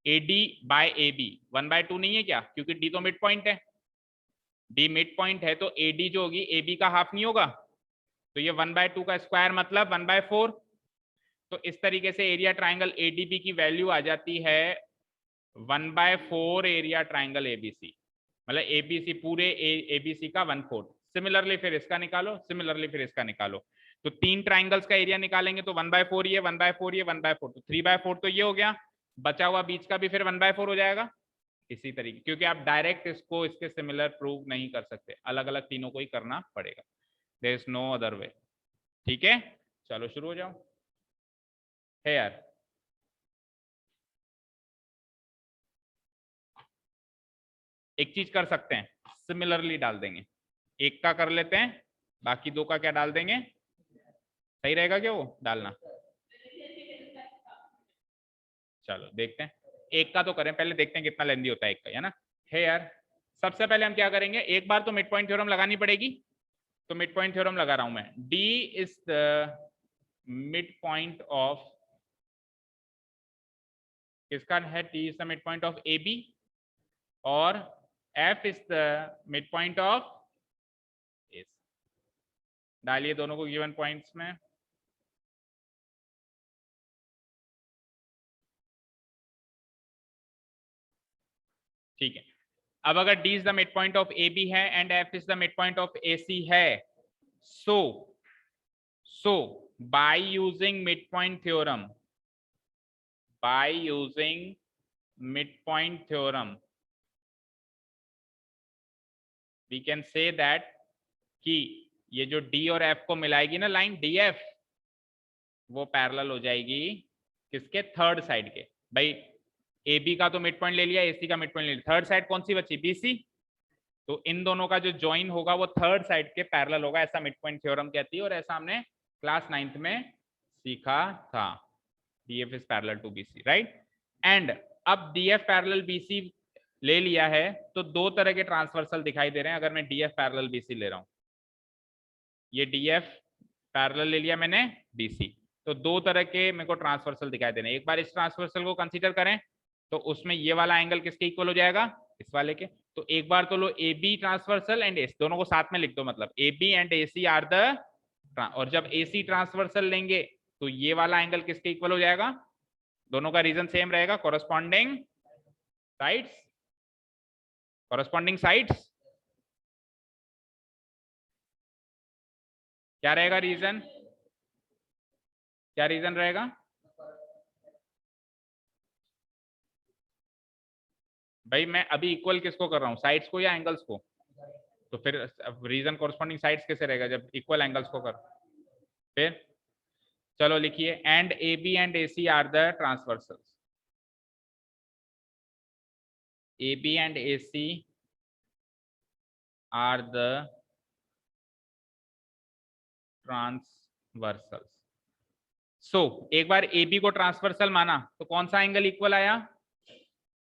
एडी बाय एबी 1/2 नहीं है क्या, क्योंकि डी तो मिड पॉइंट है, डी मिड पॉइंट है, तो एडी जो होगी एबी का हाफ नहीं होगा, तो ये 1/2 का स्क्वायर मतलब 1/4। तो इस तरीके से एरिया ट्रायंगल एडीबी की वैल्यू आ जाती है 1/4 एरिया ट्रायंगल एबीसी, मतलब एबीसी पूरे एबीसी का 1/4। सिमिलरली फिर इसका निकालो, सिमिलरली फिर इसका निकालो, तो 3 ट्राइंगल्स का एरिया निकालेंगे तो 1/4 ये 1/4 ये 1/4, तो 3/4 तो ये हो गया, बचा हुआ बीच का भी फिर 1/4 हो जाएगा। इसी तरीके, क्योंकि आप डायरेक्ट इसको इसके सिमिलर प्रूव नहीं कर सकते, अलग अलग तीनों को ही करना पड़ेगा, there is no other way. ठीक है, चलो शुरू हो जाओ। है यार, एक चीज कर सकते हैं, सिमिलरली डाल देंगे, एक का कर लेते हैं, बाकी दो का क्या डाल देंगे, सही रहेगा क्या वो डालना? चलो देखते हैं, एक का तो करें पहले, देखते हैं कितना लेंदी होता है एक का, है ना। है यार, सबसे पहले हम क्या करेंगे, एक बार तो मिड पॉइंट थ्योरम लगानी पड़ेगी, तो मिड पॉइंट थ्योरम लगा रहा हूं मैं। D is the mid point of, किसका है, T is the mid point of A B, और F is the mid point of S. डालिए दोनों को गिवन पॉइंट्स में। ठीक है, अब अगर D is the mid point of A B है and F is the mid point of A C है, so by using midpoint theorem, by using midpoint theorem we can say that कि ये जो D और F को मिलाएगी ना line DF, वो parallel हो जाएगी किसके, थर्ड साइड के। भाई AB का तो मिड पॉइंट ले लिया, AC का मिड पॉइंट ले लिया, थर्ड साइड कौन सी बची, BC, तो इन दोनों का जो ज्वाइन होगा वो थर्ड साइड के पैरेलल होगा, ऐसा मिड पॉइंट थ्योरम कहती है, और ऐसा हमने क्लास 9th में सीखा था, DF is parallel to BC, right. And अब DF पैरेलल BC ले लिया है, तो दो तरह के ट्रांसवर्सल दिखाई दे रहे हैं अगर मैं DF पैरेलल BC ले रहा हूं, ये DF पैरेलल ले लिया मैंने BC, तो दो तरह के मेरे को ट्रांसवर्सल दिखाई दे रहे हैं। एक बार इस ट्रांसवर्सल को कंसीडर करें तो उसमें ये वाला एंगल किसके इक्वल हो जाएगा, इस वाले के। तो एक बार तो लो AB ट्रांसवर्सल एंड AC, दोनों को साथ में लिख दो, मतलब AB and AC are the, और जब AC ट्रांसवर्सल लेंगे तो ये वाला एंगल किसके इक्वल हो जाएगा, दोनों का रीजन सेम रहेगा, कोरस्पॉन्डिंग साइड्स, कोरस्पॉन्डिंग साइड्स क्या रहेगा रीजन, क्या रीजन रहेगा, भाई मैं अभी इक्वल किसको कर रहा हूं, साइड्स को या एंगल्स को, तो फिर रीजन कोरस्पॉन्डिंग साइड्स कैसे रहेगा जब इक्वल एंगल्स को कर। फिर चलो लिखिए, and AB and AC are the transversals, AB and AC are the transversals. So एक बार AB को ट्रांसवर्सल माना तो कौन सा एंगल इक्वल आया,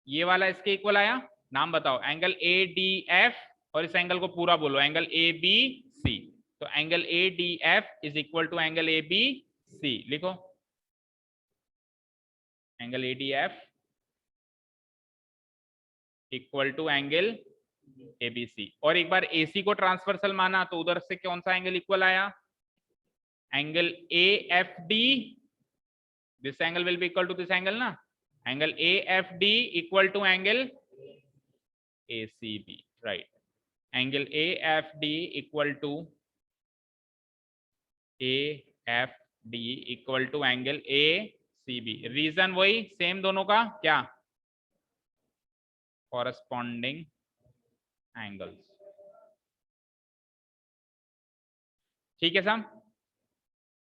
ये वाला इसके इक्वल आया, नाम बताओ, एंगल ADF, और इस एंगल को पूरा बोलो एंगल ABC, तो angle ADF is equal to angle ABC, लिखो angle ADF equal to angle ABC। और एक बार AC को ट्रांसवर्सल माना तो उधर से कौन सा एंगल इक्वल आया, angle AFD, this angle will be equal to this angle ना, angle AFD equal to angle ACB, right, angle AFD equal to AFD equal to angle ACB, reason वही सेम दोनों का, क्या, कॉरस्पॉन्डिंग एंगल्स। ठीक है साहब,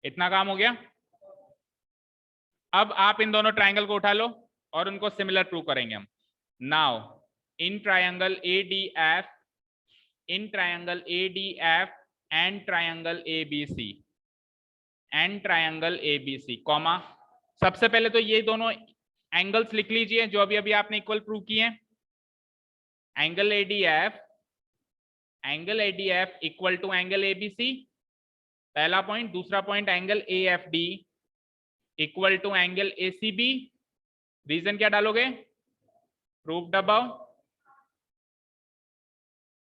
इतना काम हो गया। अब आप इन दोनों ट्रायंगल को उठा लो और उनको सिमिलर प्रूव करेंगे हम। Now in triangle ADF, in triangle ADF and triangle ABC, and triangle ABC, comma, सबसे पहले तो ये दोनों एंगल्स लिख लीजिए जो अभी अभी आपने इक्वल प्रूव किए हैं। Angle ADF equal to angle ABC, पहला पॉइंट। दूसरा point angle AFD equal to angle ACB। Reason क्या डालोगे? प्रूव्ड अबव,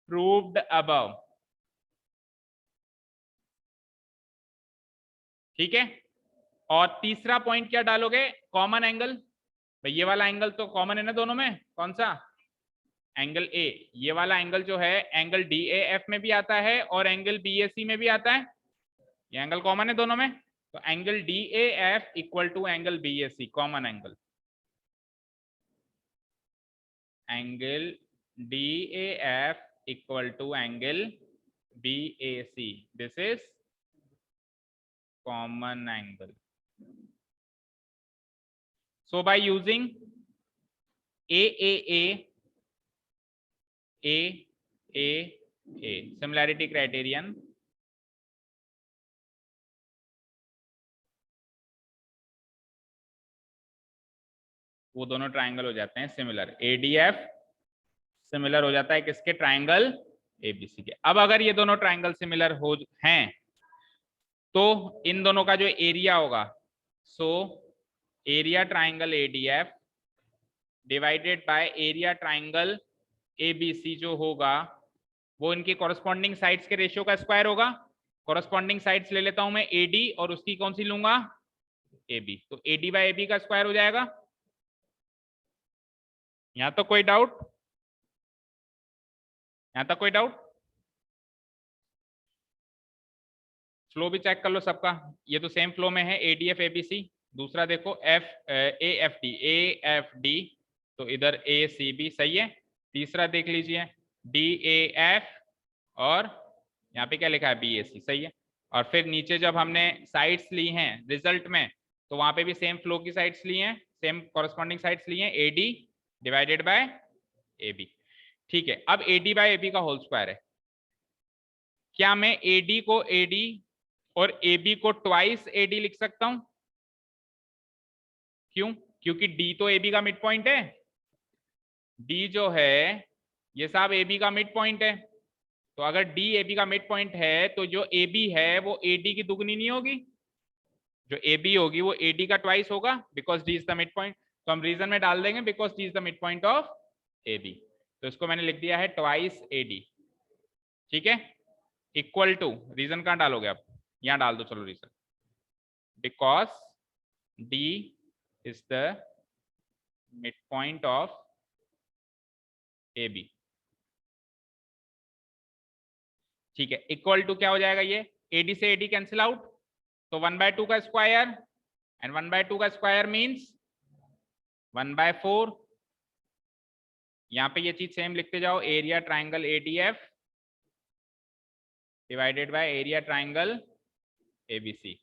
प्रूव्ड अबव, ठीक है। और तीसरा पॉइंट क्या डालोगे? Common angle. भाई ये वाला एंगल तो कॉमन है ना दोनों में, कौन सा? Angle A। ये वाला एंगल जो है एंगल DAF में भी आता है और एंगल BAC में भी आता है, ये एंगल कॉमन है दोनों में। तो angle DAF equal to angle BAC, common angle. Angle DAF equal to angle BAC, this is common angle. So by using AAA similarity criterion, वो दोनों ट्राइंगल हो जाते हैं सिमिलर। ADF सिमिलर हो जाता है किसके? ट्राइंगल ABC के। अब अगर ये दोनों ट्राइंगल सिमिलर हो हैं तो इन दोनों का जो एरिया होगा, सो area triangle ADF divided by area triangle ABC जो होगा वो इनके कॉरस्पॉन्डिंग साइड्स के रेशियो का स्क्वायर होगा। कॉरस्पॉन्डिंग साइड्स ले लेता हूं मैं AD और उसकी कौन सी लूंगा? AB। तो AD बाय AB का स्क्वायर हो जाएगा। यहां तो कोई डाउट? यहां तक कोई डाउट? फ्लो भी चेक कर लो सबका, ये तो सेम फ्लो में है ADF ABC। दूसरा देखो AFD, तो इधर ACB, सही है। तीसरा देख लीजिए DAF और यहाँ पे क्या लिखा है? BAC, सही है। और फिर नीचे जब हमने साइड्स ली हैं रिजल्ट में, तो वहां पे भी सेम फ्लो की साइड्स ली हैं, सेम कॉरस्पॉन्डिंग साइड्स ली हैं, AD डिवाइडेड बाय AB। ठीक है, अब AD बाय AB का होल स्क्वायर है। क्या मैं AD को AD और AB को ट्वाइस AD लिख सकता हूं? क्यों? क्योंकि D तो AB का मिड पॉइंट है। D जो है ये साहब AB का मिड पॉइंट है, तो अगर D AB का मिड पॉइंट है तो जो AB है वो AD की दुगनी नहीं होगी, जो AB होगी वो AD का ट्वाइस होगा, because D is the mid point. तो हम रीजन में डाल देंगे because D is the mid point of AB, तो इसको मैंने लिख दिया है ट्वाइस AD। ठीक है, इक्वल टू, रीजन कहां डालोगे आप? यहां डाल दो, चलो reason, because D is the midpoint of AB। ठीक है, इक्वल टू क्या हो जाएगा? ये AD से AD कैंसिल आउट, तो 1/2 का स्क्वायर, एंड 1/2 का स्क्वायर मींस 1/4। यहां पे ये चीज सेम लिखते जाओ, area triangle ADF divided by area triangle ABC।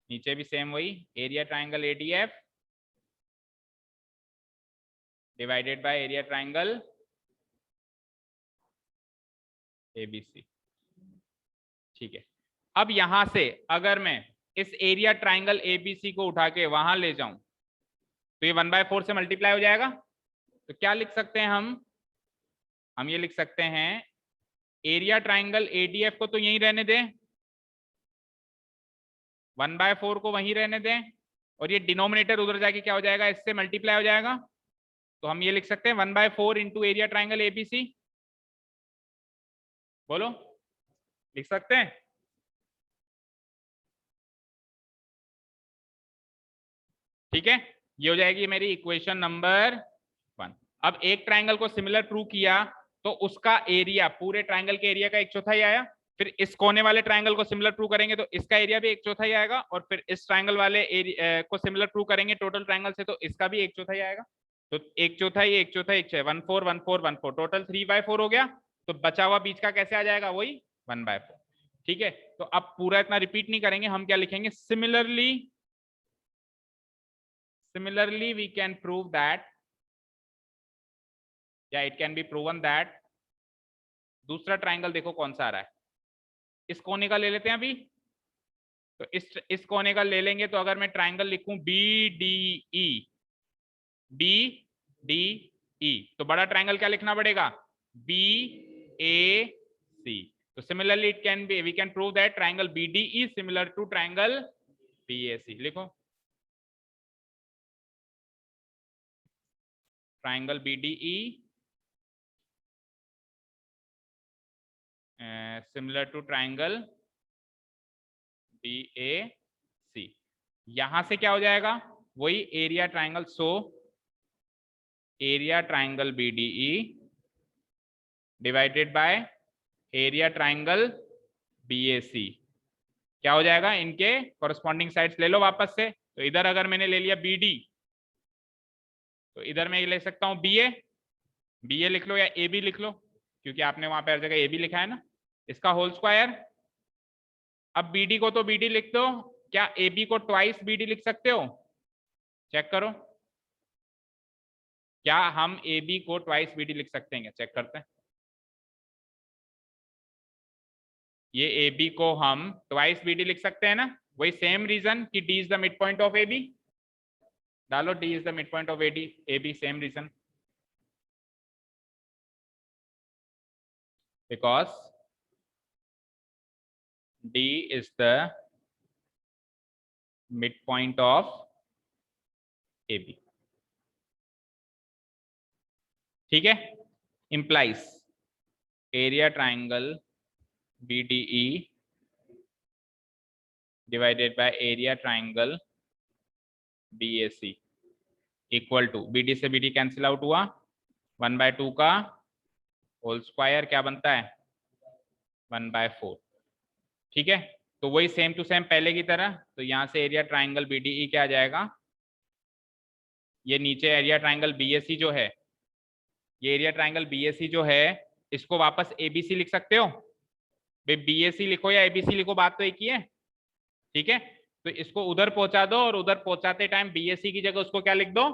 नीचे भी सेम वही, area triangle ADF divided by area triangle ABC। ठीक है, अब यहां से अगर मैं इस एरिया ट्राइंगल ABC को उठा के वहां ले जाऊं तो ये 1/4 से मल्टीप्लाई हो जाएगा। तो क्या लिख सकते हैं हम ये लिख सकते हैं एरिया ट्राइंगल ADF को तो यहीं रहने दें, 1/4 को वहीं रहने दें, और ये डिनोमिनेटर उधर जाके क्या हो जाएगा? इससे मल्टीप्लाई हो जाएगा। तो हम ये लिख सकते हैं 1/4 इंटू एरिया ट्राइंगल ABC। बोलो, लिख सकते हैं? ठीक है, ये हो जाएगी मेरी इक्वेशन नंबर 1। अब एक ट्राइंगल को सिमिलर प्रूव किया तो उसका एरिया पूरे ट्राइंगल के एरिया का 1/4 आया। फिर इस कोने वाले ट्राइंगल को सिमिलर प्रूव करेंगे तो इसका एरिया भी 1/4 आएगा, और फिर इस ट्राइंगल वाले को सिमिलर प्रूव करेंगे टोटल ट्राइंगल से तो इसका भी 1/4 आएगा। तो 1/4, 1/4, 1/4, 1/4, 1/4, 1/4, टोटल 3/4 हो गया। तो बचा हुआ बीच का कैसे आ जाएगा? वही 1/4। ठीक है, तो अब पूरा इतना रिपीट नहीं करेंगे, हम क्या लिखेंगे? Similarly we can prove that या it can B proven that दूसरा ट्राइंगल देखो कौन सा आ रहा है, इस कोने का ले लेते हैं अभी। तो इस कोने का ले लेंगे, तो अगर मैं ट्राइंगल लिखूं B D E, B D E, तो बड़ा ट्राइंगल क्या लिखना पड़ेगा, बी ए सी। तो similarly it can be, we can prove that triangle B D E similar to triangle B A C. लिखो triangle B D E similar to triangle B A C. यहां से क्या हो जाएगा, वही area triangle, so area triangle B D E divided by area triangle B A C, क्या हो जाएगा, इनके कॉरस्पॉन्डिंग साइड्स ले लो वापस से। तो इधर अगर मैंने ले लिया बी डी, तो इधर मैं ले सकता हूं बी ए लिख लो या ए बी लिख लो, क्योंकि आपने वहां पे हर जगह ए बी लिखा है ना, इसका होल स्क्वायर। अब बी डी को तो बी डी लिख दो, क्या ए बी को ट्वाइस बी डी लिख सकते हो, चेक करो, क्या हम ए बी को ट्वाइस बी डी लिख सकते हैं, चेक करते हैं। ये ए बी को हम ट्वाइस बी डी लिख सकते हैं ना, वही सेम रीजन कि D is the mid point of A B, डालो D is the mid point of A B, same reason, because D is the midpoint of AB. ठीक है, implies area triangle BDE divided by area triangle BAC equal to, BD से BD cancel out हुआ, 1/2 का whole square क्या बनता है, 1/4। ठीक है, तो वही सेम टू सेम पहले की तरह, तो यहां से एरिया ट्राइंगल बीडीई क्या आ जाएगा, ये नीचे एरिया ट्राइंगल बीएसी जो है, ये एरिया ट्राइंगल बीएसी जो है, इसको वापस एबीसी लिख सकते हो भाई, बीएसी लिखो या एबीसी लिखो, बात तो एक ही है। ठीक है, तो इसको उधर पहुंचा दो और उधर पहुंचाते टाइम बीएसी की जगह उसको क्या लिख दो,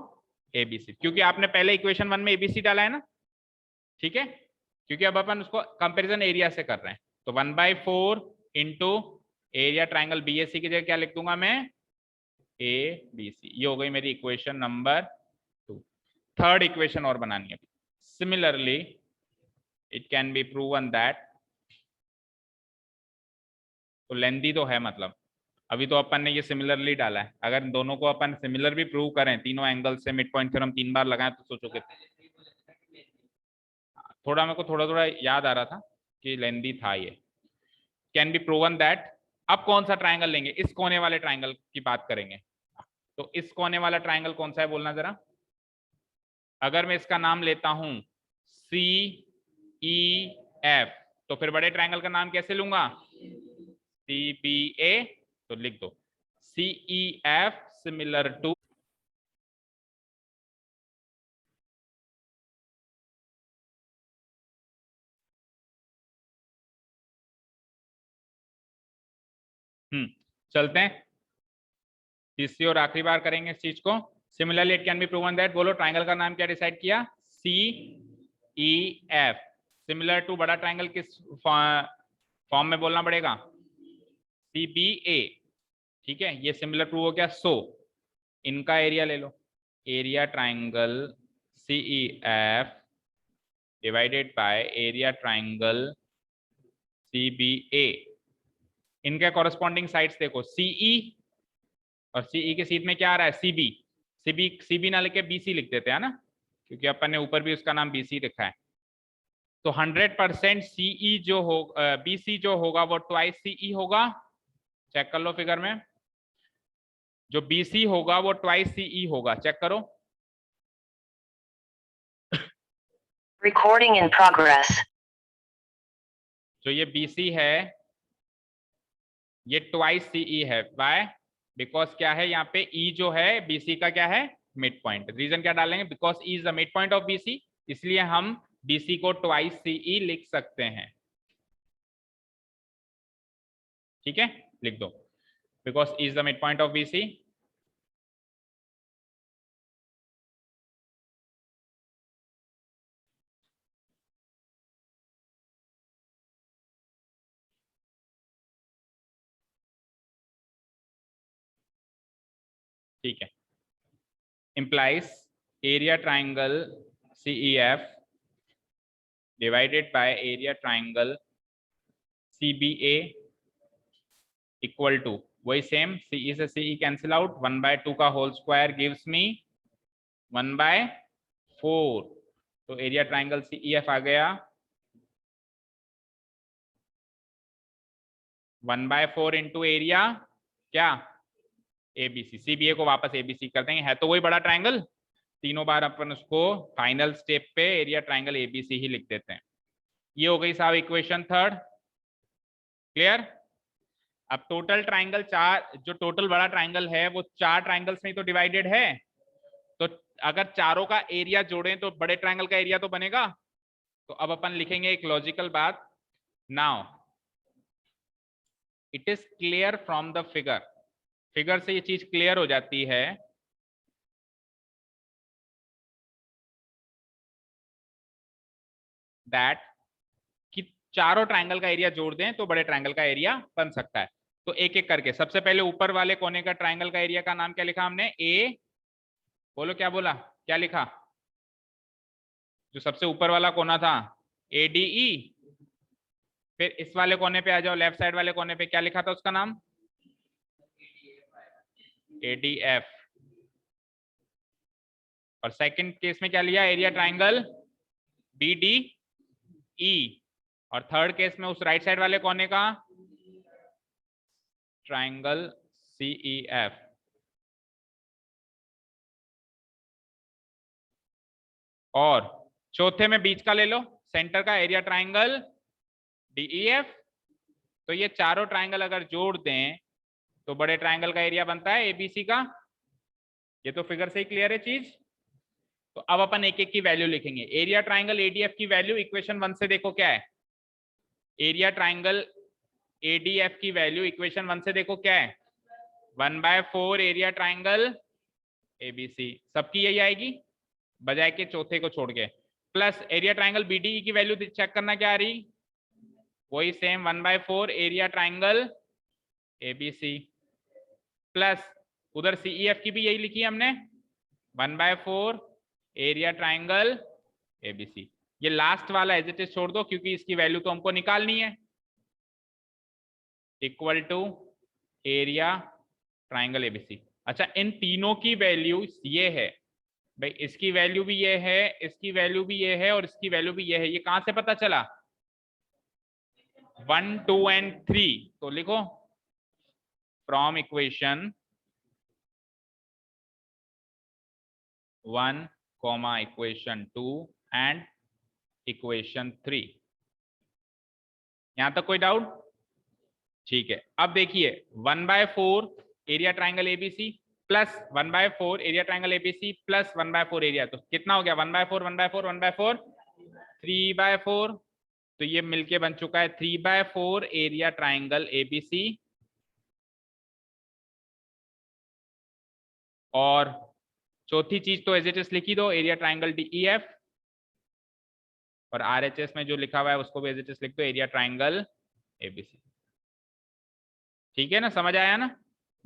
एबीसी, क्योंकि आपने पहले इक्वेशन 1 में एबीसी डाला है ना। ठीक है, क्योंकि अब अपन उसको कंपैरिजन एरिया से कर रहे हैं, तो 1/4 इंटू एरिया ट्राइंगल बीएसी की जगह क्या लिख दूंगा मैं, ए बी सी। ये हो गई मेरी इक्वेशन नंबर 2। थर्ड इक्वेशन और बनानी है। Similarly it can B proven that, तो लेंथी तो है, मतलब अभी तो अपन ने ये सिमिलरली डाला है, अगर दोनों को अपन सिमिलर भी प्रूव करें, तीनों एंगल से मिड पॉइंट थ्योरम 3 बार लगाएं, तो सोचो कितना, थोड़ा मेरे को थोड़ा याद आ रहा था कि लेंथी था ये। कैन बी प्रूवन दैट, अब कौन सा ट्राइंगल लेंगे, इस कोने वाले ट्राइंगल की बात करेंगे। तो इस कोने वाला ट्राइंगल कौन सा है बोलना जरा, अगर मैं इसका नाम लेता हूं सी ई एफ, तो फिर बड़े ट्राइंगल का नाम कैसे लूंगा, सी बी ए, तो लिख दो सी ई एफ सिमिलर टू, चलते हैं तीसरी और आखिरी बार करेंगे इस चीज को। Similarly it can B proven that, बोलो ट्राइंगल का नाम क्या डिसाइड किया, सी ई एफ सिमिलर टू, बड़ा ट्राइंगल किस फॉर्म में बोलना पड़ेगा, सी बी ए। ठीक है, ये सिमिलर टू हो गया, सो इनका एरिया ले लो, area triangle C E F divided by area triangle C B A. इनके कॉरेस्पॉन्डिंग साइड्स देखो, सीई और सीई के सीध में क्या आ रहा है, सीबी, सीबी ना लेके बीसी लिख देते हैं ना, क्योंकि अपन ने ऊपर भी उसका नाम बीसी लिखा है। तो 100% सीई जो हो, बीसी जो होगा वो ट्वाइस सीई होगा, चेक कर लो फिगर में, जो बीसी होगा वो ट्वाइस सीई होगा, चेक करो। Recording in progress. जो ये बीसी है ये ट्वाइस सीई है, बाय बिकॉज क्या है यहाँ पे ई जो है बीसी का क्या है, मिड पॉइंट। रीजन क्या डालेंगे, because E is the mid point of BC, इसलिए हम बीसी को ट्वाइस सीई लिख सकते हैं। ठीक है, लिख दो because E is the mid point of BC, ठीक है, implies area triangle CEF divided by area triangle CBA equal to, वही सेम, CE से CE कैंसिल आउट, 1/2 का होल स्क्वायर गिव्स मी 1/4। तो एरिया ट्राइंगल CEF आ गया 1/4 into area क्या ABC। CBA को वापस ABC कर देंगे, है तो वही बड़ा ट्राइंगल, तीनों बार अपन उसको फाइनल स्टेप पे एरिया ट्राइंगल ABC ही लिख देते हैं। ये हो गई साहब इक्वेशन थर्ड, क्लियर। अब टोटल ट्राइंगल चार, जो टोटल बड़ा ट्राइंगल है वो 4 ट्राइंगल्स में ही तो डिवाइडेड है, तो अगर चारों का एरिया जोड़ें तो बड़े ट्राइंगल का एरिया तो बनेगा। तो अब अपन लिखेंगे एक लॉजिकल बात, now it is clear from the figure, figure से ये चीज क्लियर हो जाती है दैट कि चारों ट्राइंगल का एरिया जोड़ दें तो बड़े ट्राइंगल का एरिया बन सकता है। तो एक एक करके, सबसे पहले ऊपर वाले कोने का ट्राइंगल का एरिया का नाम क्या लिखा हमने, ए, बोलो क्या बोला, क्या लिखा, जो सबसे ऊपर वाला कोना था ADE। फिर इस वाले कोने पे आ जाओ, लेफ्ट साइड वाले कोने पे क्या लिखा था उसका नाम, ADF। और सेकंड केस में क्या लिया, एरिया ट्राइंगल DDE। और थर्ड केस में उस राइट साइड वाले कोने का ट्राइंगल CEF। और चौथे में बीच का ले लो, सेंटर का एरिया ट्राइंगल DEF। तो ये चारों ट्राइंगल अगर जोड़ दें तो बड़े ट्राइंगल का एरिया बनता है ABC का। ये तो फिगर से ही क्लियर है चीज। तो अब अपन एक एक की वैल्यू लिखेंगे। एरिया ट्राइंगल ADF की वैल्यू इक्वेशन 1 से देखो क्या है, एरिया ट्राइंगल ADF की वैल्यू इक्वेशन 1 से देखो क्या है, 1/4 एरिया ट्राइंगल ABC, सबकी यही आएगी बजाय के चौथे को छोड़ के। प्लस एरिया ट्राइंगल BDE की वैल्यू चेक करना क्या आ रही, वही same 1/4 area triangle ABC। Plus उधर CEF की भी यही लिखी है हमने, 1/4 एरिया ट्राइंगल ABC। ये लास्ट वाला एज इट इज छोड़ दो क्योंकि इसकी वैल्यू तो हमको निकालनी है, equal to area triangle ABC। अच्छा, इन तीनों की वैल्यू ये है भाई, इसकी वैल्यू भी ये है, इसकी वैल्यू भी ये है और इसकी वैल्यू भी ये है। ये कहां से पता चला, 1, 2 and 3। तो लिखो from equation 1, equation 2 and equation 3। यहां तक कोई डाउट, ठीक है। अब देखिए 1/4 area triangle ABC plus 1/4 area triangle ABC plus 1/4 area, तो कितना हो गया, 1/4 1/4 1/4 3/4। तो ये मिलके बन चुका है 3/4 एरिया ट्राइंगल ABC। और चौथी चीज तो एज इट इज लिखी दो, एरिया ट्राइंगल DEF। और RHS में जो लिखा हुआ है उसको भी एज इट इज लिख दो, एरिया ट्राइंगल ABC। ठीक है ना, समझ आया ना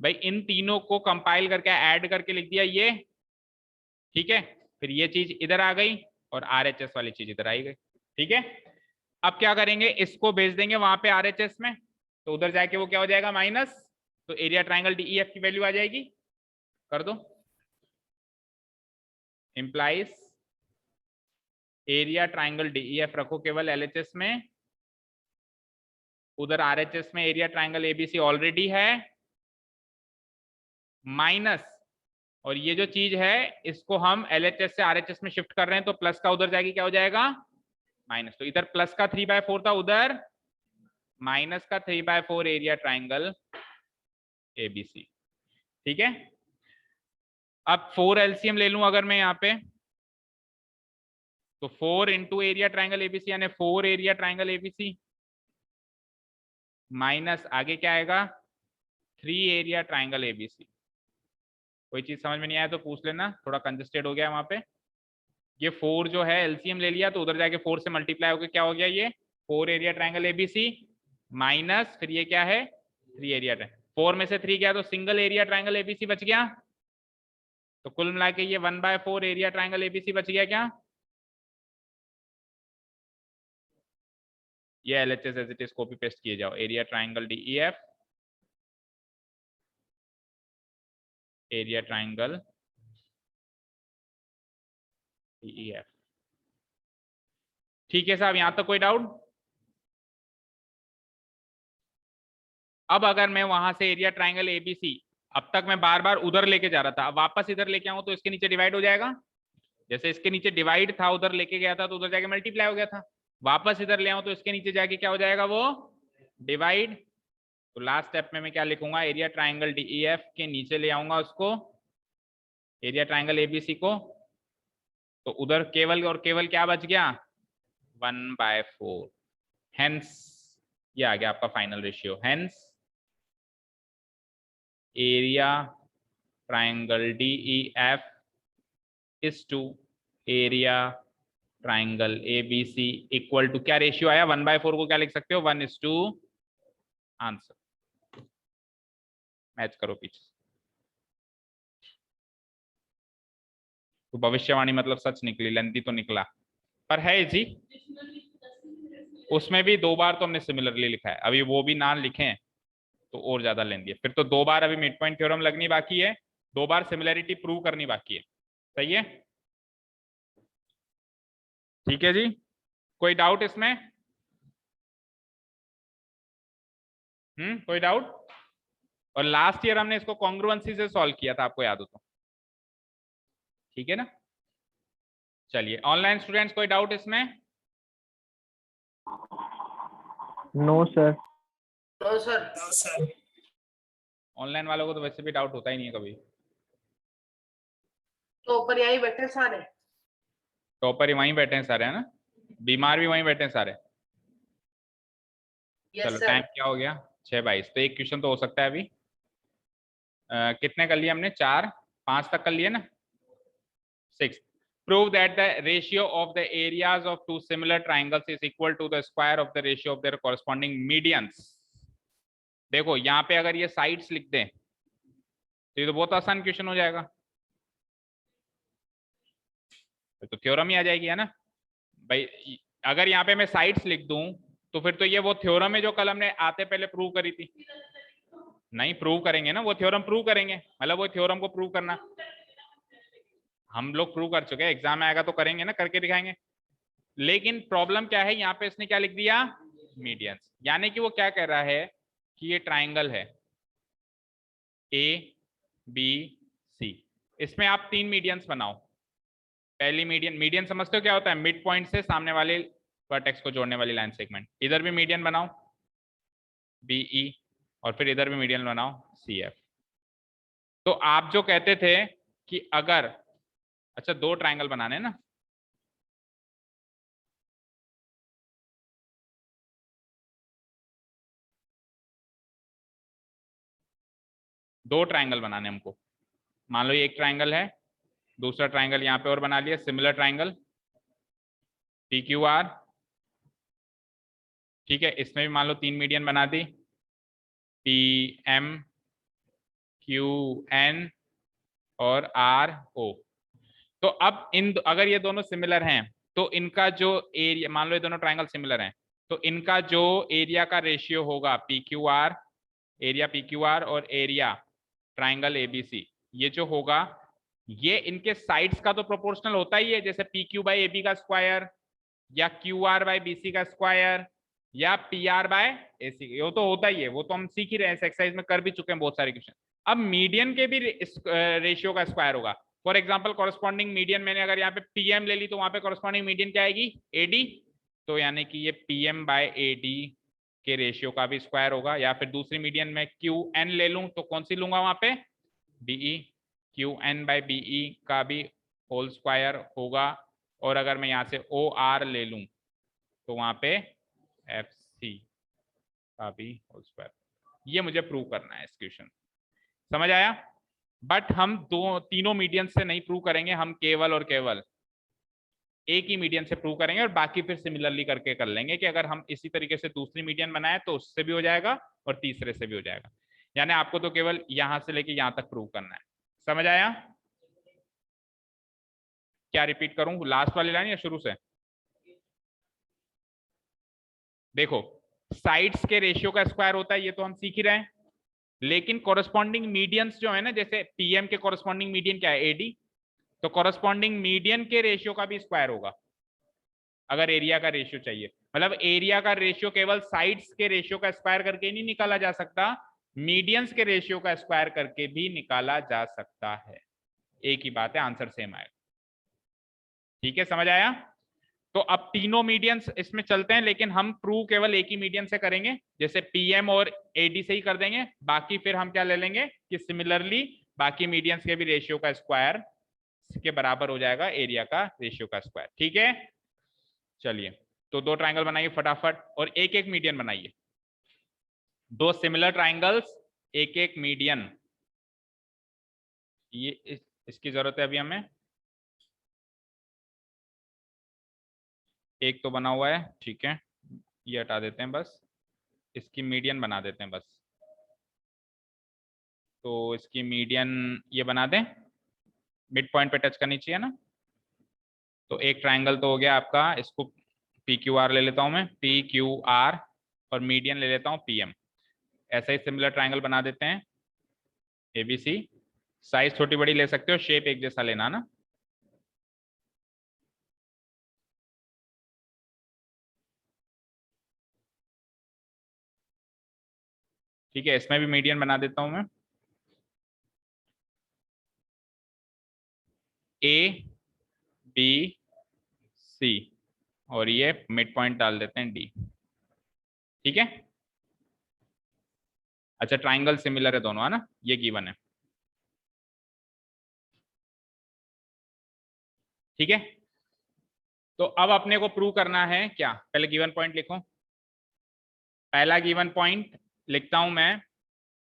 भाई। इन तीनों को कंपाइल करके ऐड करके लिख दिया ये, ठीक है। फिर ये चीज इधर आ गई और RHS वाली चीज इधर आई गई, ठीक है। अब क्या करेंगे, इसको भेज देंगे वहां पे RHS में, तो उधर जाके वो क्या हो जाएगा माइनस, तो एरिया ट्राइंगल DEF की वैल्यू आ जाएगी, कर दो। इंप्लाइज एरिया ट्राइंगल DEF रखो केवल LHS में, उधर RHS में एरिया ट्राइंगल ABC ऑलरेडी है, माइनस, और ये जो चीज है इसको हम LHS से RHS में शिफ्ट कर रहे हैं, तो प्लस का उधर जाएगी क्या हो जाएगा माइनस। तो इधर प्लस का 3/4 था, उधर माइनस का 3/4 एरिया ट्राइंगल ABC, ठीक है। अब 4 LCM ले लूं अगर मैं यहाँ पे, तो 4 इंटू एरिया ट्राइंगल ABC यानी 4 एरिया ट्राइंगल ABC माइनस आगे क्या आएगा 3 एरिया ट्राइंगल ABC। कोई चीज समझ में नहीं आया तो पूछ लेना, थोड़ा कंजस्टेड हो गया वहां पे। ये 4 जो है LCM ले लिया तो उधर जाके 4 से मल्टीप्लाई होकर क्या हो गया, ये 4 एरिया ट्राइंगल ABC माइनस फिर ये क्या है 3 एरिया ट्राइंगल। 4 में से 3 गया तो सिंगल एरिया ट्राइंगल ABC बच गया, तो कुल मिला के ये 1/4 एरिया ट्राइंगल एबीसी बच गया क्या? ये LHS as it is copy paste किए जाओ, area triangle DEF, area triangle DEF. ठीक है साहब, यहां तक कोई डाउट? अब अगर मैं वहां से एरिया ट्राइंगल एबीसी, अब तक मैं बार बार उधर लेके जा रहा था, अब वापस इधर लेके आऊं तो इसके नीचे डिवाइड हो जाएगा। जैसे इसके नीचे डिवाइड था, उधर लेके गया था तो उधर जाके मल्टीप्लाई हो गया था। वापस इधर ले आऊं तो इसके नीचे जाके क्या हो जाएगा, वो डिवाइड। तो लास्ट स्टेप में मैं क्या लिखूंगा, एरिया ट्राइंगल डीईएफ के नीचे ले आऊंगा उसको, एरिया ट्राइंगल एबीसी को, तो उधर केवल और केवल क्या बच गया, 1/4। हेंस ये आ गया आपका final ratio. Hence area triangle DEF is to area triangle ABC equal to, क्या रेशियो आया, 1/4 को क्या लिख सकते हो, 1:2। आंसर मैच करो पीछे। तो भविष्यवाणी मतलब सच निकली, लेंथी तो निकला, पर है जी। उसमें भी 2 बार तो हमने सिमिलरली लिखा है, अभी वो भी ना लिखें तो और ज्यादा लेंदी है। फिर तो 2 बार अभी मिड पॉइंट थ्योरम लगनी बाकी है, 2 बार सिमिलरिटी प्रूव करनी बाकी है। सही है, ठीक है जी। कोई डाउट इसमें? कोई डाउट? और लास्ट ईयर हमने इसको कॉन्ग्रुएंसी से सॉल्व किया था, आपको याद हो तो, ठीक है ना। चलिए, ऑनलाइन स्टूडेंट्स कोई डाउट इसमें? No sir. No sir. No, sir. Online वालों को तो वैसे भी डाउट होता ही नहीं है कभी। तो ऊपर यही बैठे सारे। टॉपर ही वहीं बैठे हैं सारे, है ना, बीमार भी वहीं बैठे हैं सारे। यस चलो सर। टाइम क्या हो गया, 6:22। तो एक क्वेश्चन तो हो सकता है अभी। कितने कर लिए हमने, 4, 5 तक कर लिए ना। 6, prove that the ratio of the areas of two similar triangles is equal to the square of the ratio of their corresponding medians। देखो यहाँ पे अगर ये साइड्स लिख दें तो ये तो बहुत आसान क्वेश्चन हो जाएगा, तो थ्योरम ही आ जाएगी, है ना भाई। अगर यहाँ पे मैं साइड्स लिख दूं तो फिर तो ये वो थ्योरम है जो कल हमने आते पहले प्रूव करी थी। नहीं प्रूव करेंगे ना, वो थ्योरम प्रूव करेंगे, मतलब वो थ्योरम को प्रूव करना हम लोग प्रूव कर चुके हैं, एग्जाम में आएगा तो करेंगे ना, करके दिखाएंगे। लेकिन प्रॉब्लम क्या है, यहाँ पे इसने क्या लिख दिया, मीडियंस। यानी कि वो क्या कह रहा है कि ये ट्राइंगल है ABC, इसमें आप 3 मीडियंस बनाओ। पहली मीडियन, मीडियन समझते हो क्या होता है, मिड पॉइंट से सामने वाले वर्टेक्स को जोड़ने वाली लाइन सेगमेंट। इधर भी मीडियन बनाओ BE, और फिर इधर भी मीडियन बनाओ CF। तो आप जो कहते थे कि अगर, अच्छा 2 ट्राइंगल बनाने हैं ना, दो ट्राइंगल बनाने हमको। मान लो ये एक ट्राइंगल है, दूसरा ट्राइंगल यहाँ पे और बना लिया, सिमिलर ट्राइंगल PQR। ठीक है, इसमें भी मान लो 3 मीडियन बना दी, PMQN और RO। तो अब इन अगर ये दोनों सिमिलर हैं तो इनका जो एरिया, मान लो ये दोनों ट्राइंगल सिमिलर हैं, तो इनका जो एरिया का रेशियो होगा PQR, एरिया PQR और एरिया ट्राइंगल ABC, ये जो होगा ये इनके साइड्स का तो प्रोपोर्शनल होता ही है, जैसे PQ बाई AB का स्क्वायर या QR बाई BC का स्क्वायर या PR बाय AC, वो तो होता ही है, वो तो हम सीख ही रहे हैं, एक्सरसाइज में कर भी चुके हैं बहुत सारे क्वेश्चन। अब मीडियन के भी रेशियो का स्क्वायर होगा। फॉर एग्जांपल कॉरेस्पॉन्डिंग मीडियन, मैंने अगर यहाँ पे PM ले ली तो वहां पे कॉरेस्पॉन्डिंग मीडियन क्या आएगी, AD। तो यानी कि ये PM बाय AD के रेशियो का भी स्क्वायर होगा। या फिर दूसरी मीडियन में QN ले लूं तो कौन सी लूंगा वहां पे, BE, QN बाय BE का भी होल स्क्वायर होगा। और अगर मैं यहाँ से OR ले लूं तो वहां पे FC का भी होल स्क्वायर। ये मुझे प्रूव करना है इस क्वेश्चन, समझ आया। बट हम तीनों मीडियन से नहीं प्रूव करेंगे, हम केवल और केवल एक ही मीडियन से प्रूव करेंगे, और बाकी फिर सिमिलरली करके कर लेंगे कि अगर हम इसी तरीके से दूसरी मीडियन बनाए तो उससे भी हो जाएगा और तीसरे से भी हो जाएगा। यानी आपको तो केवल यहां से लेके यहां तक प्रूव करना है, समझ आया। क्या रिपीट करूं, लास्ट वाली लाइन या शुरू से? देखो, साइड्स के रेशियो का स्क्वायर होता है, ये तो हम सीख ही रहे हैं, लेकिन कोरस्पॉन्डिंग मीडियंस जो है ना, जैसे पीएम के कोरस्पॉन्डिंग मीडियन क्या है, एडी, तो कोरस्पॉन्डिंग मीडियन के रेशियो का भी स्क्वायर होगा अगर एरिया का रेशियो चाहिए। मतलब एरिया का रेशियो केवल साइड्स के रेशियो का स्क्वायर करके नहीं निकाला जा सकता, मीडियंस के रेशियो का स्क्वायर करके भी निकाला जा सकता है। एक ही बात है, आंसर सेम आएगा। ठीक है, समझ आया? तो अब तीनों मीडियंस इसमें चलते हैं, लेकिन हम प्रूव केवल एक ही मीडियन से करेंगे, जैसे पीएम और एडी से ही कर देंगे। बाकी फिर हम क्या ले लेंगे कि सिमिलरली बाकी मीडियंस के भी रेशियो का स्क्वायर के बराबर हो जाएगा एरिया का रेशियो का स्क्वायर। ठीक है, चलिए तो दो ट्राइंगल बनाइए फटाफट और एक एक मीडियन बनाइए। दो सिमिलर ट्राइंगल्स, एक एक मीडियन। ये इसकी जरूरत है अभी हमें। एक तो बना हुआ है, ठीक है, ये हटा देते हैं, बस इसकी मीडियन बना देते हैं बस। तो इसकी मीडियन ये बना दें, मिड पॉइंट पे टच करनी चाहिए ना। तो एक ट्राइंगल तो हो गया आपका, इसको पी क्यू आर ले लेता हूं मैं, पी क्यू आर, और मीडियन ले लेता हूं पी एम। ऐसा ही सिमिलर ट्राइंगल बना देते हैं ए बी सी। साइज छोटी बड़ी ले सकते हो, शेप एक जैसा लेना ना। ठीक है, इसमें भी मीडियन बना देता हूं मैं, ए बी सी, और ये मिड पॉइंट डाल देते हैं डी। ठीक है, अच्छा ट्राइंगल सिमिलर है दोनों, है ना, ये गिवन है। ठीक है, तो अब अपने को प्रूव करना है क्या, पहले गिवन पॉइंट लिखो। पहला गिवन पॉइंट लिखता हूं मैं,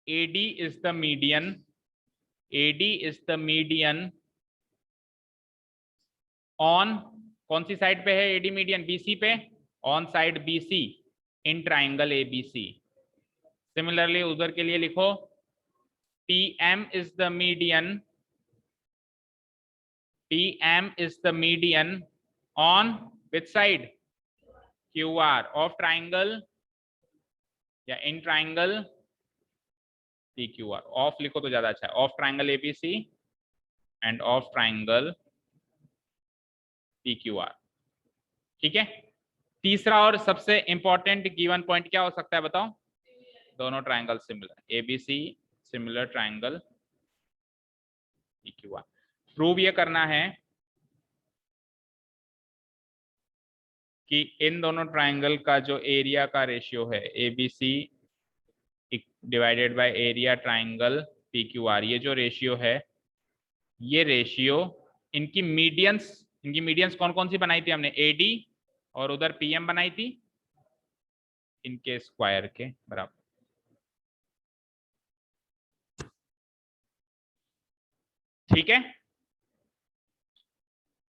AD is the median, AD is the median on, कौन सी साइड पे है एडी मीडियन, बीसी पे, on side BC in triangle ABC. Similarly उधर के लिए लिखो, PM is the median, PM is the median on which side, QR of triangle या in triangle PQR। ऑफ लिखो तो ज्यादा अच्छा है, of triangle ABC end of triangle PQR। ठीक है, तीसरा और सबसे इंपॉर्टेंट गिवन पॉइंट क्या हो सकता है बताओ, दोनों triangle similar, ABC similar triangle PQR। Prove ये करना है कि इन दोनों ट्राइंगल का जो एरिया का रेशियो है ABC divided by area triangle PQR, ये जो रेशियो है, ये रेशियो इनकी मीडियंस कौन कौन सी बनाई थी हमने, AD और उधर PM बनाई थी, इनके स्क्वायर के बराबर। ठीक है,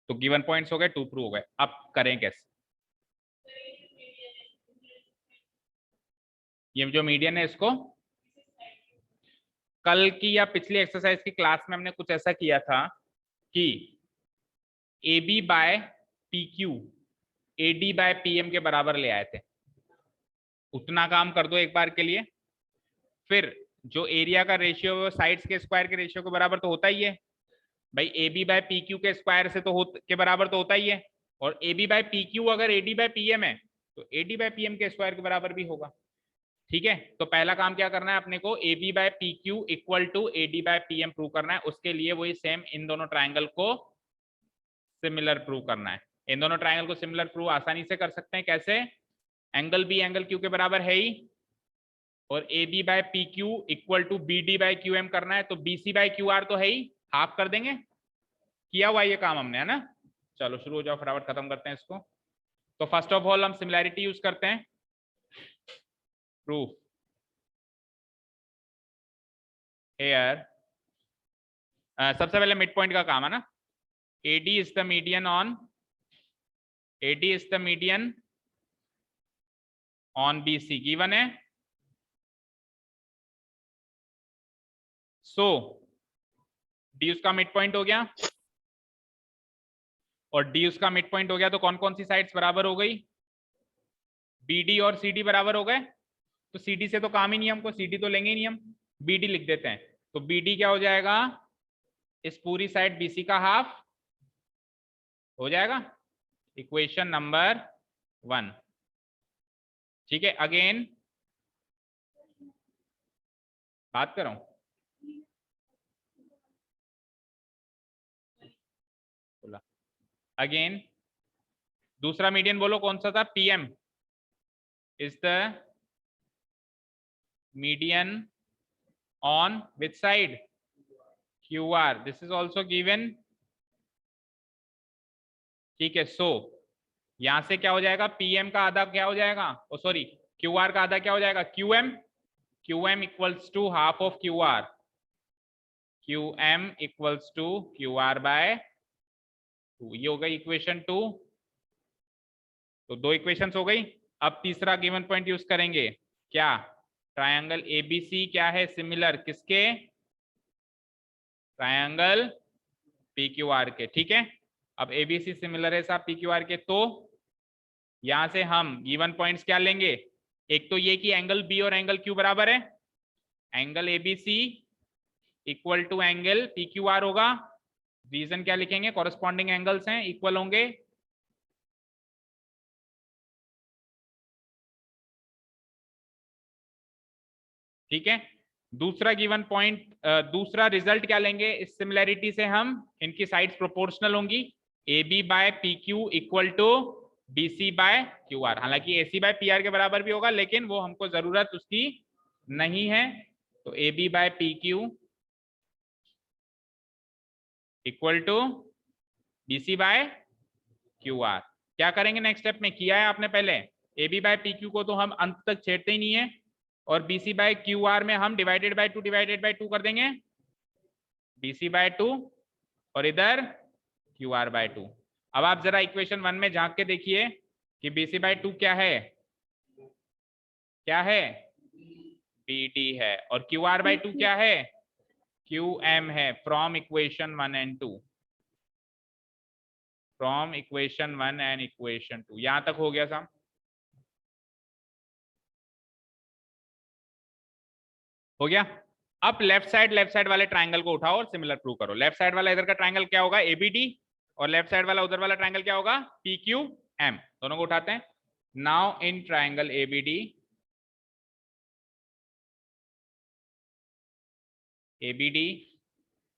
तो गिवन पॉइंट्स हो गए, 2 प्रूव हो गए। अब करें कैसे, ये जो मीडियन है इसको, कल की या पिछली एक्सरसाइज की क्लास में हमने कुछ ऐसा किया था कि AB by PQ AD by PM के बराबर ले आए थे। उतना काम कर दो एक बार के लिए, फिर जो एरिया का रेशियो साइड्स के स्क्वायर के रेशियो के बराबर तो होता ही है भाई, AB बाय PQ के स्क्वायर से तो के बराबर तो होता ही है, और AB बाय PQ अगर AD बाय PM है तो AD बाय PM के स्क्वायर के बराबर भी होगा। ठीक है, तो पहला काम क्या करना है अपने को, AB by PQ equal to AD by PM prove करना है। उसके लिए वही सेम इन दोनों ट्राइंगल को सिमिलर प्रूव करना है। इन दोनों ट्राइंगल को सिमिलर प्रूव आसानी से कर सकते हैं, कैसे, एंगल B एंगल Q के बराबर है ही, और AB by PQ equal to BD by QM करना है, तो BC बाय QR तो है ही, हाफ कर देंगे, किया हुआ ये काम हमने, है ना। चलो शुरू हो जाओ, फटाफट खत्म करते हैं इसको। तो फर्स्ट ऑफ ऑल हम सिमिलैरिटी यूज करते हैं, प्रूफ हेयर। सबसे पहले मिड पॉइंट का काम है ना, AD is the median on, AD is the median on BC given है, सो D उसका मिड पॉइंट हो गया, और डी उसका मिड पॉइंट हो गया, तो कौन कौन सी साइड्स बराबर हो गई? बीडी और सीडी बराबर हो गए। तो सीडी से तो काम ही नहीं, हमको सीडी तो लेंगे ही नहीं हम, बीडी लिख देते हैं। तो बीडी क्या हो जाएगा? इस पूरी साइड बीसी का हाफ हो जाएगा। Equation number 1। ठीक है, अगेन बात कर रहा हूं, बोला अगेन। दूसरा मीडियन बोलो कौन सा था? PM is the median on which side? QR. This is also given. ठीक है, सो यहां से क्या हो जाएगा? पीएम का आधा क्या हो जाएगा? ओ सॉरी, क्यूआर का आधा क्या हो जाएगा? QM. QM equals to half of QR. QM equals to QR by 2। ये हो गई इक्वेशन 2। तो 2 इक्वेशंस हो गई। अब तीसरा गिवन पॉइंट यूज करेंगे। क्या? ट्रायंगल एबीसी क्या है सिमिलर किसके? ट्रायंगल पीक्यूआर के। ठीक है, अब एबीसी सिमिलर है साहब पीक्यूआर के, तो यहां से हम गिवन पॉइंट्स क्या लेंगे? एक तो ये कि एंगल बी और एंगल क्यू बराबर है, angle ABC equal to angle PQR होगा। रीजन क्या लिखेंगे? कॉरेस्पॉन्डिंग एंगल्स हैं, इक्वल होंगे। ठीक है, दूसरा गिवन पॉइंट, दूसरा रिजल्ट क्या लेंगे इस सिमिलैरिटी से? हम इनकी साइड्स प्रोपोर्शनल होंगी। A B by P Q equal to B C by Q R. हालांकि A C by P R के बराबर भी होगा, लेकिन वो हमको जरूरत उसकी नहीं है। तो A B by P Q equal to B C by Q R. क्या करेंगे नेक्स्ट स्टेप में? किया है आपने पहले। A B by P Q को तो हम अंत तक छेड़ते ही नहीं है, और बीसी बाय क्यू आर में हम डिवाइडेड बाय 2 कर देंगे, बीसी बाय 2 और इधर क्यू आर बाय 2। अब आप जरा इक्वेशन 1 में झांक के देखिए कि बीसी बाय 2 क्या है? क्या है? बीडी है। और क्यू आर बाय 2 क्या है? क्यू एम है। From equation 1 and 2, from equation 1 and equation 2। यहां तक हो गया साहब? हो गया। अब लेफ्ट साइड वाले ट्रायंगल को उठाओ और सिमिलर प्रूव करो। लेफ्ट साइड वाला इधर का ट्रायंगल क्या होगा? एबीडी। और लेफ्ट साइड वाला उधर वाला ट्रायंगल क्या होगा? PQ M. दोनों को उठाते हैं। Now in triangle ABD, ABD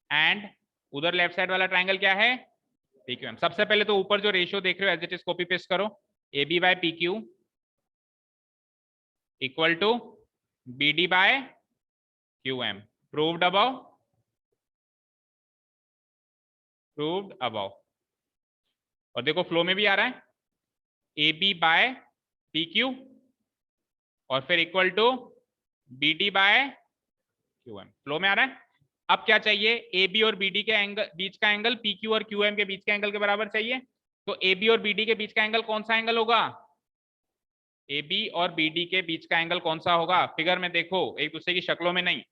and उधर लेफ्ट साइड वाला ट्रायंगल क्या है? PQ M. सबसे पहले तो ऊपर जो रेशियो देख रहे हो as it is copy paste करो। A B by P Q equal to B D by Q M. Proved above, proved above. और देखो फ्लो में भी आ रहा है, A B by P Q और फिर equal to B D by Q M. Flow में आ रहा है। अब क्या चाहिए? ए बी और बी डी के एंगल बीच का एंगल पी क्यू और क्यू एम के बीच के एंगल के बराबर चाहिए। तो ए बी और बी डी के बीच का एंगल कौन सा एंगल होगा? ए बी और बी डी के बीच का एंगल कौन सा होगा? फिगर में देखो, एक दूसरे की शक्लों में नहीं।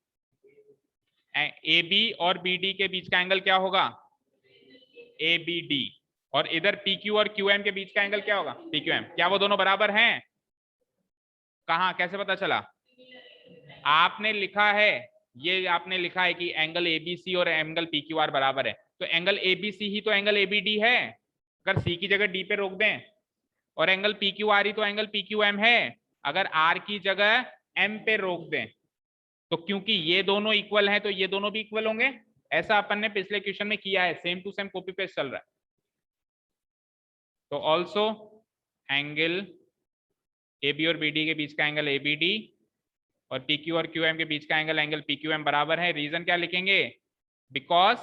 ए बी और बी डी के बीच का एंगल क्या होगा? A B D. और इधर पी क्यू और क्यू एम के बीच का एंगल क्या होगा? P Q M. क्या वो दोनों बराबर हैं? कहा? कैसे पता चला? आपने लिखा है, ये आपने लिखा है कि एंगल एबीसी और एंगल पीक्यूआर बराबर है। तो एंगल एबीसी ही तो एंगल एबीडी है। अगर सी की जगह डी पे रोक दें, और एंगल पीक्यूआर ही तो एंगल पीक्यूएम है। अगर आर की जगह एम पे रोक दें, तो क्योंकि ये दोनों इक्वल हैं तो ये दोनों भी इक्वल होंगे। ऐसा अपन ने पिछले क्वेश्चन में किया है, same to same copy paste चल रहा है। तो ऑल्सो एंगल ए बी और बी डी के बीच का एंगल ए बी डी और पी क्यू और क्यू एम के बीच का एंगल पी क्यू एम बराबर है। रीजन क्या लिखेंगे? Because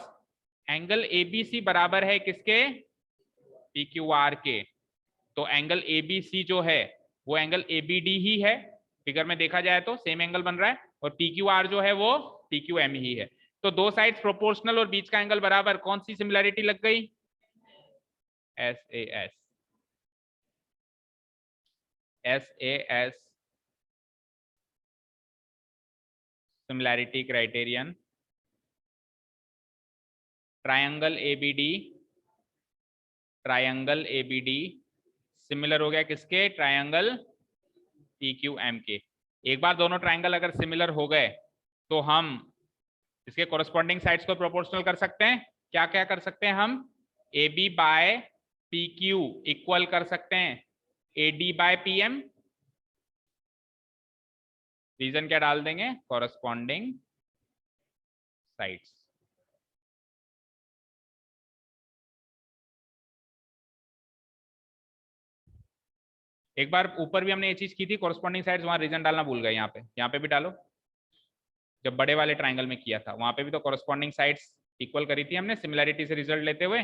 angle A B C बराबर है किसके? पी क्यू आर के। तो एंगल ए बी सी जो है वो एंगल ए बी डी ही है। फिगर में देखा जाए तो सेम एंगल बन रहा है। और पी क्यू आर जो है वो पी क्यू एम ही है। तो दो साइड्स प्रोपोर्शनल और बीच का एंगल बराबर। कौन सी सिमिलैरिटी लग गई? S A S, S A S similarity criterion. Triangle ABD triangle ABD similar हो गया किसके, ट्रायंगल पीक्यूएम के। एक बार दोनों ट्रायंगल अगर सिमिलर हो गए तो हम इसके कोरस्पॉन्डिंग साइड्स को प्रोपोर्शनल कर सकते हैं। क्या क्या कर सकते हैं हम, A B by P Q equal कर सकते हैं A D by P M. Reason क्या डाल देंगे, कोरस्पॉन्डिंग साइड्स। एक बार ऊपर भी हमने ये चीज की थी, कोरस्पॉन्डिंग साइड्स, वहां रीजन डालना भूल गए। यहाँ पे भी डालो, जब बड़े वाले ट्राइंगल में किया था वहां पे भी तो कोरस्पॉन्डिंग साइड्स इक्वल करी थी हमने सिमिलैरिटी से रिजल्ट लेते हुए।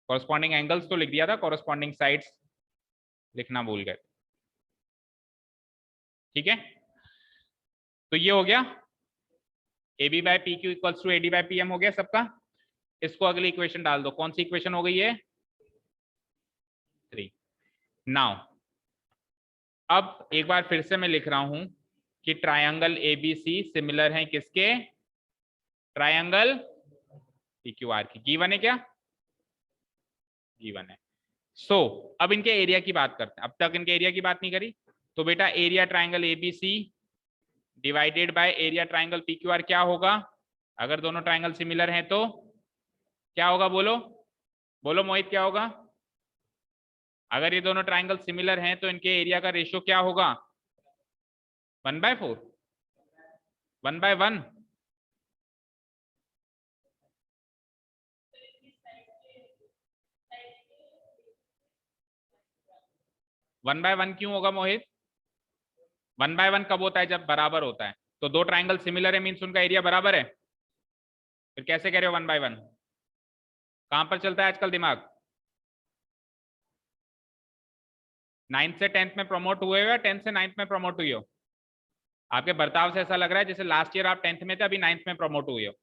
कोरस्पॉन्डिंग एंगल्स तो लिख दिया था, कोरस्पॉन्डिंग साइड्स लिखना भूल गए। ठीक है, तो ये हो गया A B by P Q equals to A D by P M हो गया सबका। इसको अगली इक्वेशन डाल दो, कौन सी इक्वेशन हो गई है, 3। नाउ अब एक बार फिर से मैं लिख रहा हूं कि ट्रायंगल एबीसी सिमिलर है किसके, ट्रायंगल पीक्यूआर की। गिवन है क्या, गिवन है। सो अब इनके एरिया की बात करते हैं। अब तक इनके एरिया की बात नहीं करी, तो बेटा area triangle ABC divided by area triangle PQR क्या होगा। अगर दोनों ट्रायंगल सिमिलर हैं तो क्या होगा, बोलो बोलो मोहित क्या होगा। अगर ये दोनों ट्रायंगल सिमिलर हैं तो इनके एरिया का रेशियो क्या होगा, 1/4, 1/1। 1/1 क्यों होगा मोहित, 1/1 कब होता है, जब बराबर होता है। तो दो ट्रायंगल सिमिलर है मीन्स उनका एरिया बराबर है। फिर कैसे कह रहे हो 1/1, कहां पर चलता है आजकल दिमाग, 9th से 10th में प्रमोट हुए हो या 10th से 9th में प्रमोट हुई हो। आपके बर्ताव से ऐसा लग रहा है जैसे लास्ट ईयर आप 10th में थे, अभी 9th में प्रमोट हुए हो।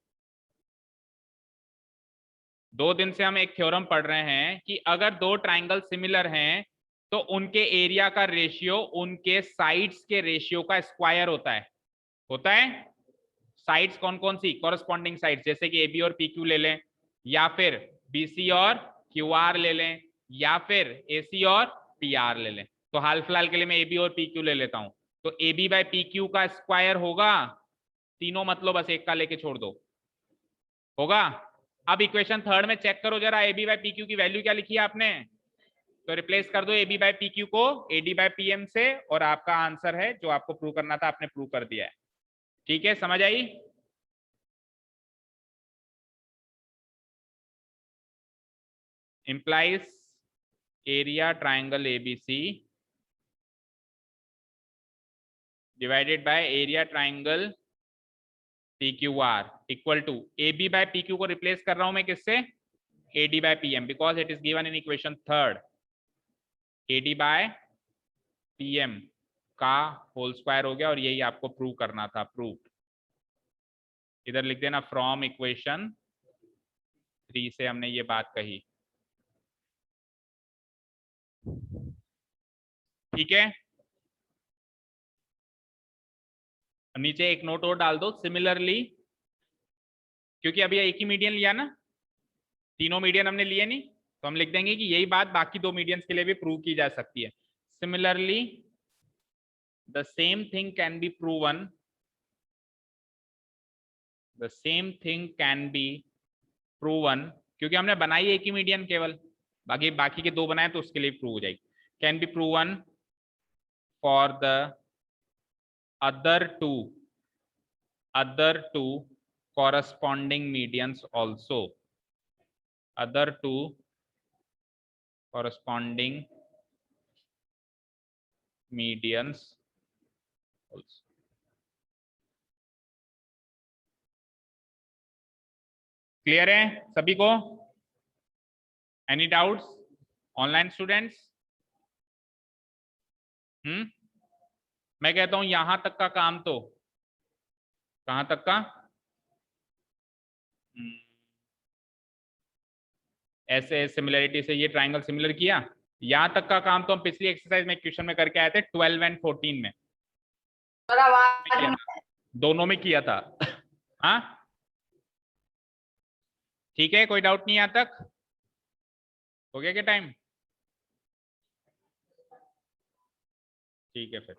2 दिन से हम एक थ्योरम पढ़ रहे हैं कि अगर दो ट्रायंगल सिमिलर हैं तो उनके एरिया का रेशियो उनके साइड्स के रेशियो का स्क्वायर होता है। होता है, साइड्स कौन कौन सी, कॉरस्पॉन्डिंग साइड्स, जैसे कि ए बी और पी क्यू ले लें, या फिर बी सी और क्यू आर ले लें, या फिर ए सी और पी आर ले लें। तो हाल फिलहाल के लिए मैं ए बी और पी क्यू ले लेता हूं, तो A B by P Q का स्क्वायर होगा, तीनों मतलब बस एक का लेके छोड़ दो, होगा। अब इक्वेशन 3 में चेक करो जरा, A B by P Q की वैल्यू क्या लिखी है आपने, तो रिप्लेस कर दो A B by P Q को A D by P M से, और आपका आंसर है जो आपको प्रूव करना था, आपने प्रूव कर दिया है। ठीक है, समझ आई। implies area triangle ABC divided by area triangle PQR equal to AB by PQ को रिप्लेस कर रहा हूं मैं किससे, AD by PM, because it is given in equation 3rd, AD by PM का होल स्क्वायर हो गया, और यही आपको प्रूव करना था, प्रूव। इधर लिख देना फ्रॉम इक्वेशन 3 से हमने ये बात कही। ठीक है, नीचे एक नोट और डाल दो, सिमिलरली, क्योंकि अभी एक ही मीडियन लिया ना, तीनों मीडियन हमने लिए नहीं, तो हम लिख देंगे कि यही बात बाकी दो मीडियंस के लिए भी प्रूव की जा सकती है। Similarly the same thing can be proven, the same thing can be proven, क्योंकि हमने बनाई एक ही मीडियन केवल, बाकी के दो बनाए तो उसके लिए प्रूव हो जाएगी। Can be proven for the other two corresponding medians also, other two corresponding medians also। Clear है सभी को, एनी डाउट्स ऑनलाइन स्टूडेंट्स। मैं कहता हूं यहां तक का काम तो, कहां तक का, ऐसे सिमिलरिटी से ये ट्रायंगल सिमिलर किया, यहां तक का काम तो हम पिछली एक्सरसाइज में क्वेश्चन में करके आए थे 12 एंड 14 में, दोनों में किया था। हाँ ठीक है, कोई डाउट नहीं यहां तक। हो गया क्या टाइम? ठीक है फिर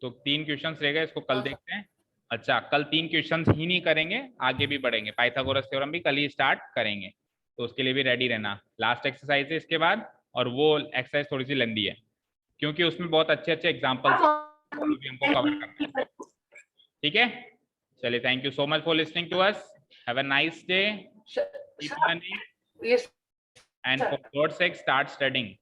तो 3 क्वेश्चंस रह गए, इसको कल देखते हैं। अच्छा कल 3 क्वेश्चंस ही नहीं करेंगे, आगे भी बढ़ेंगे, पाइथागोरस थ्योरम भी कल ही स्टार्ट करेंगे, तो उसके लिए भी रेडी रहना। लास्ट एक्सरसाइज है इसके बाद, और वो एक्सरसाइज थोड़ी सी लेंदी है क्योंकि उसमें बहुत अच्छे अच्छे एग्जाम्पल्स भी हमको कवर करना है। ठीक है, चलिए, thank you so much for listening to us, have a nice day, keep learning, Yes, and sir. For god's sake start studying.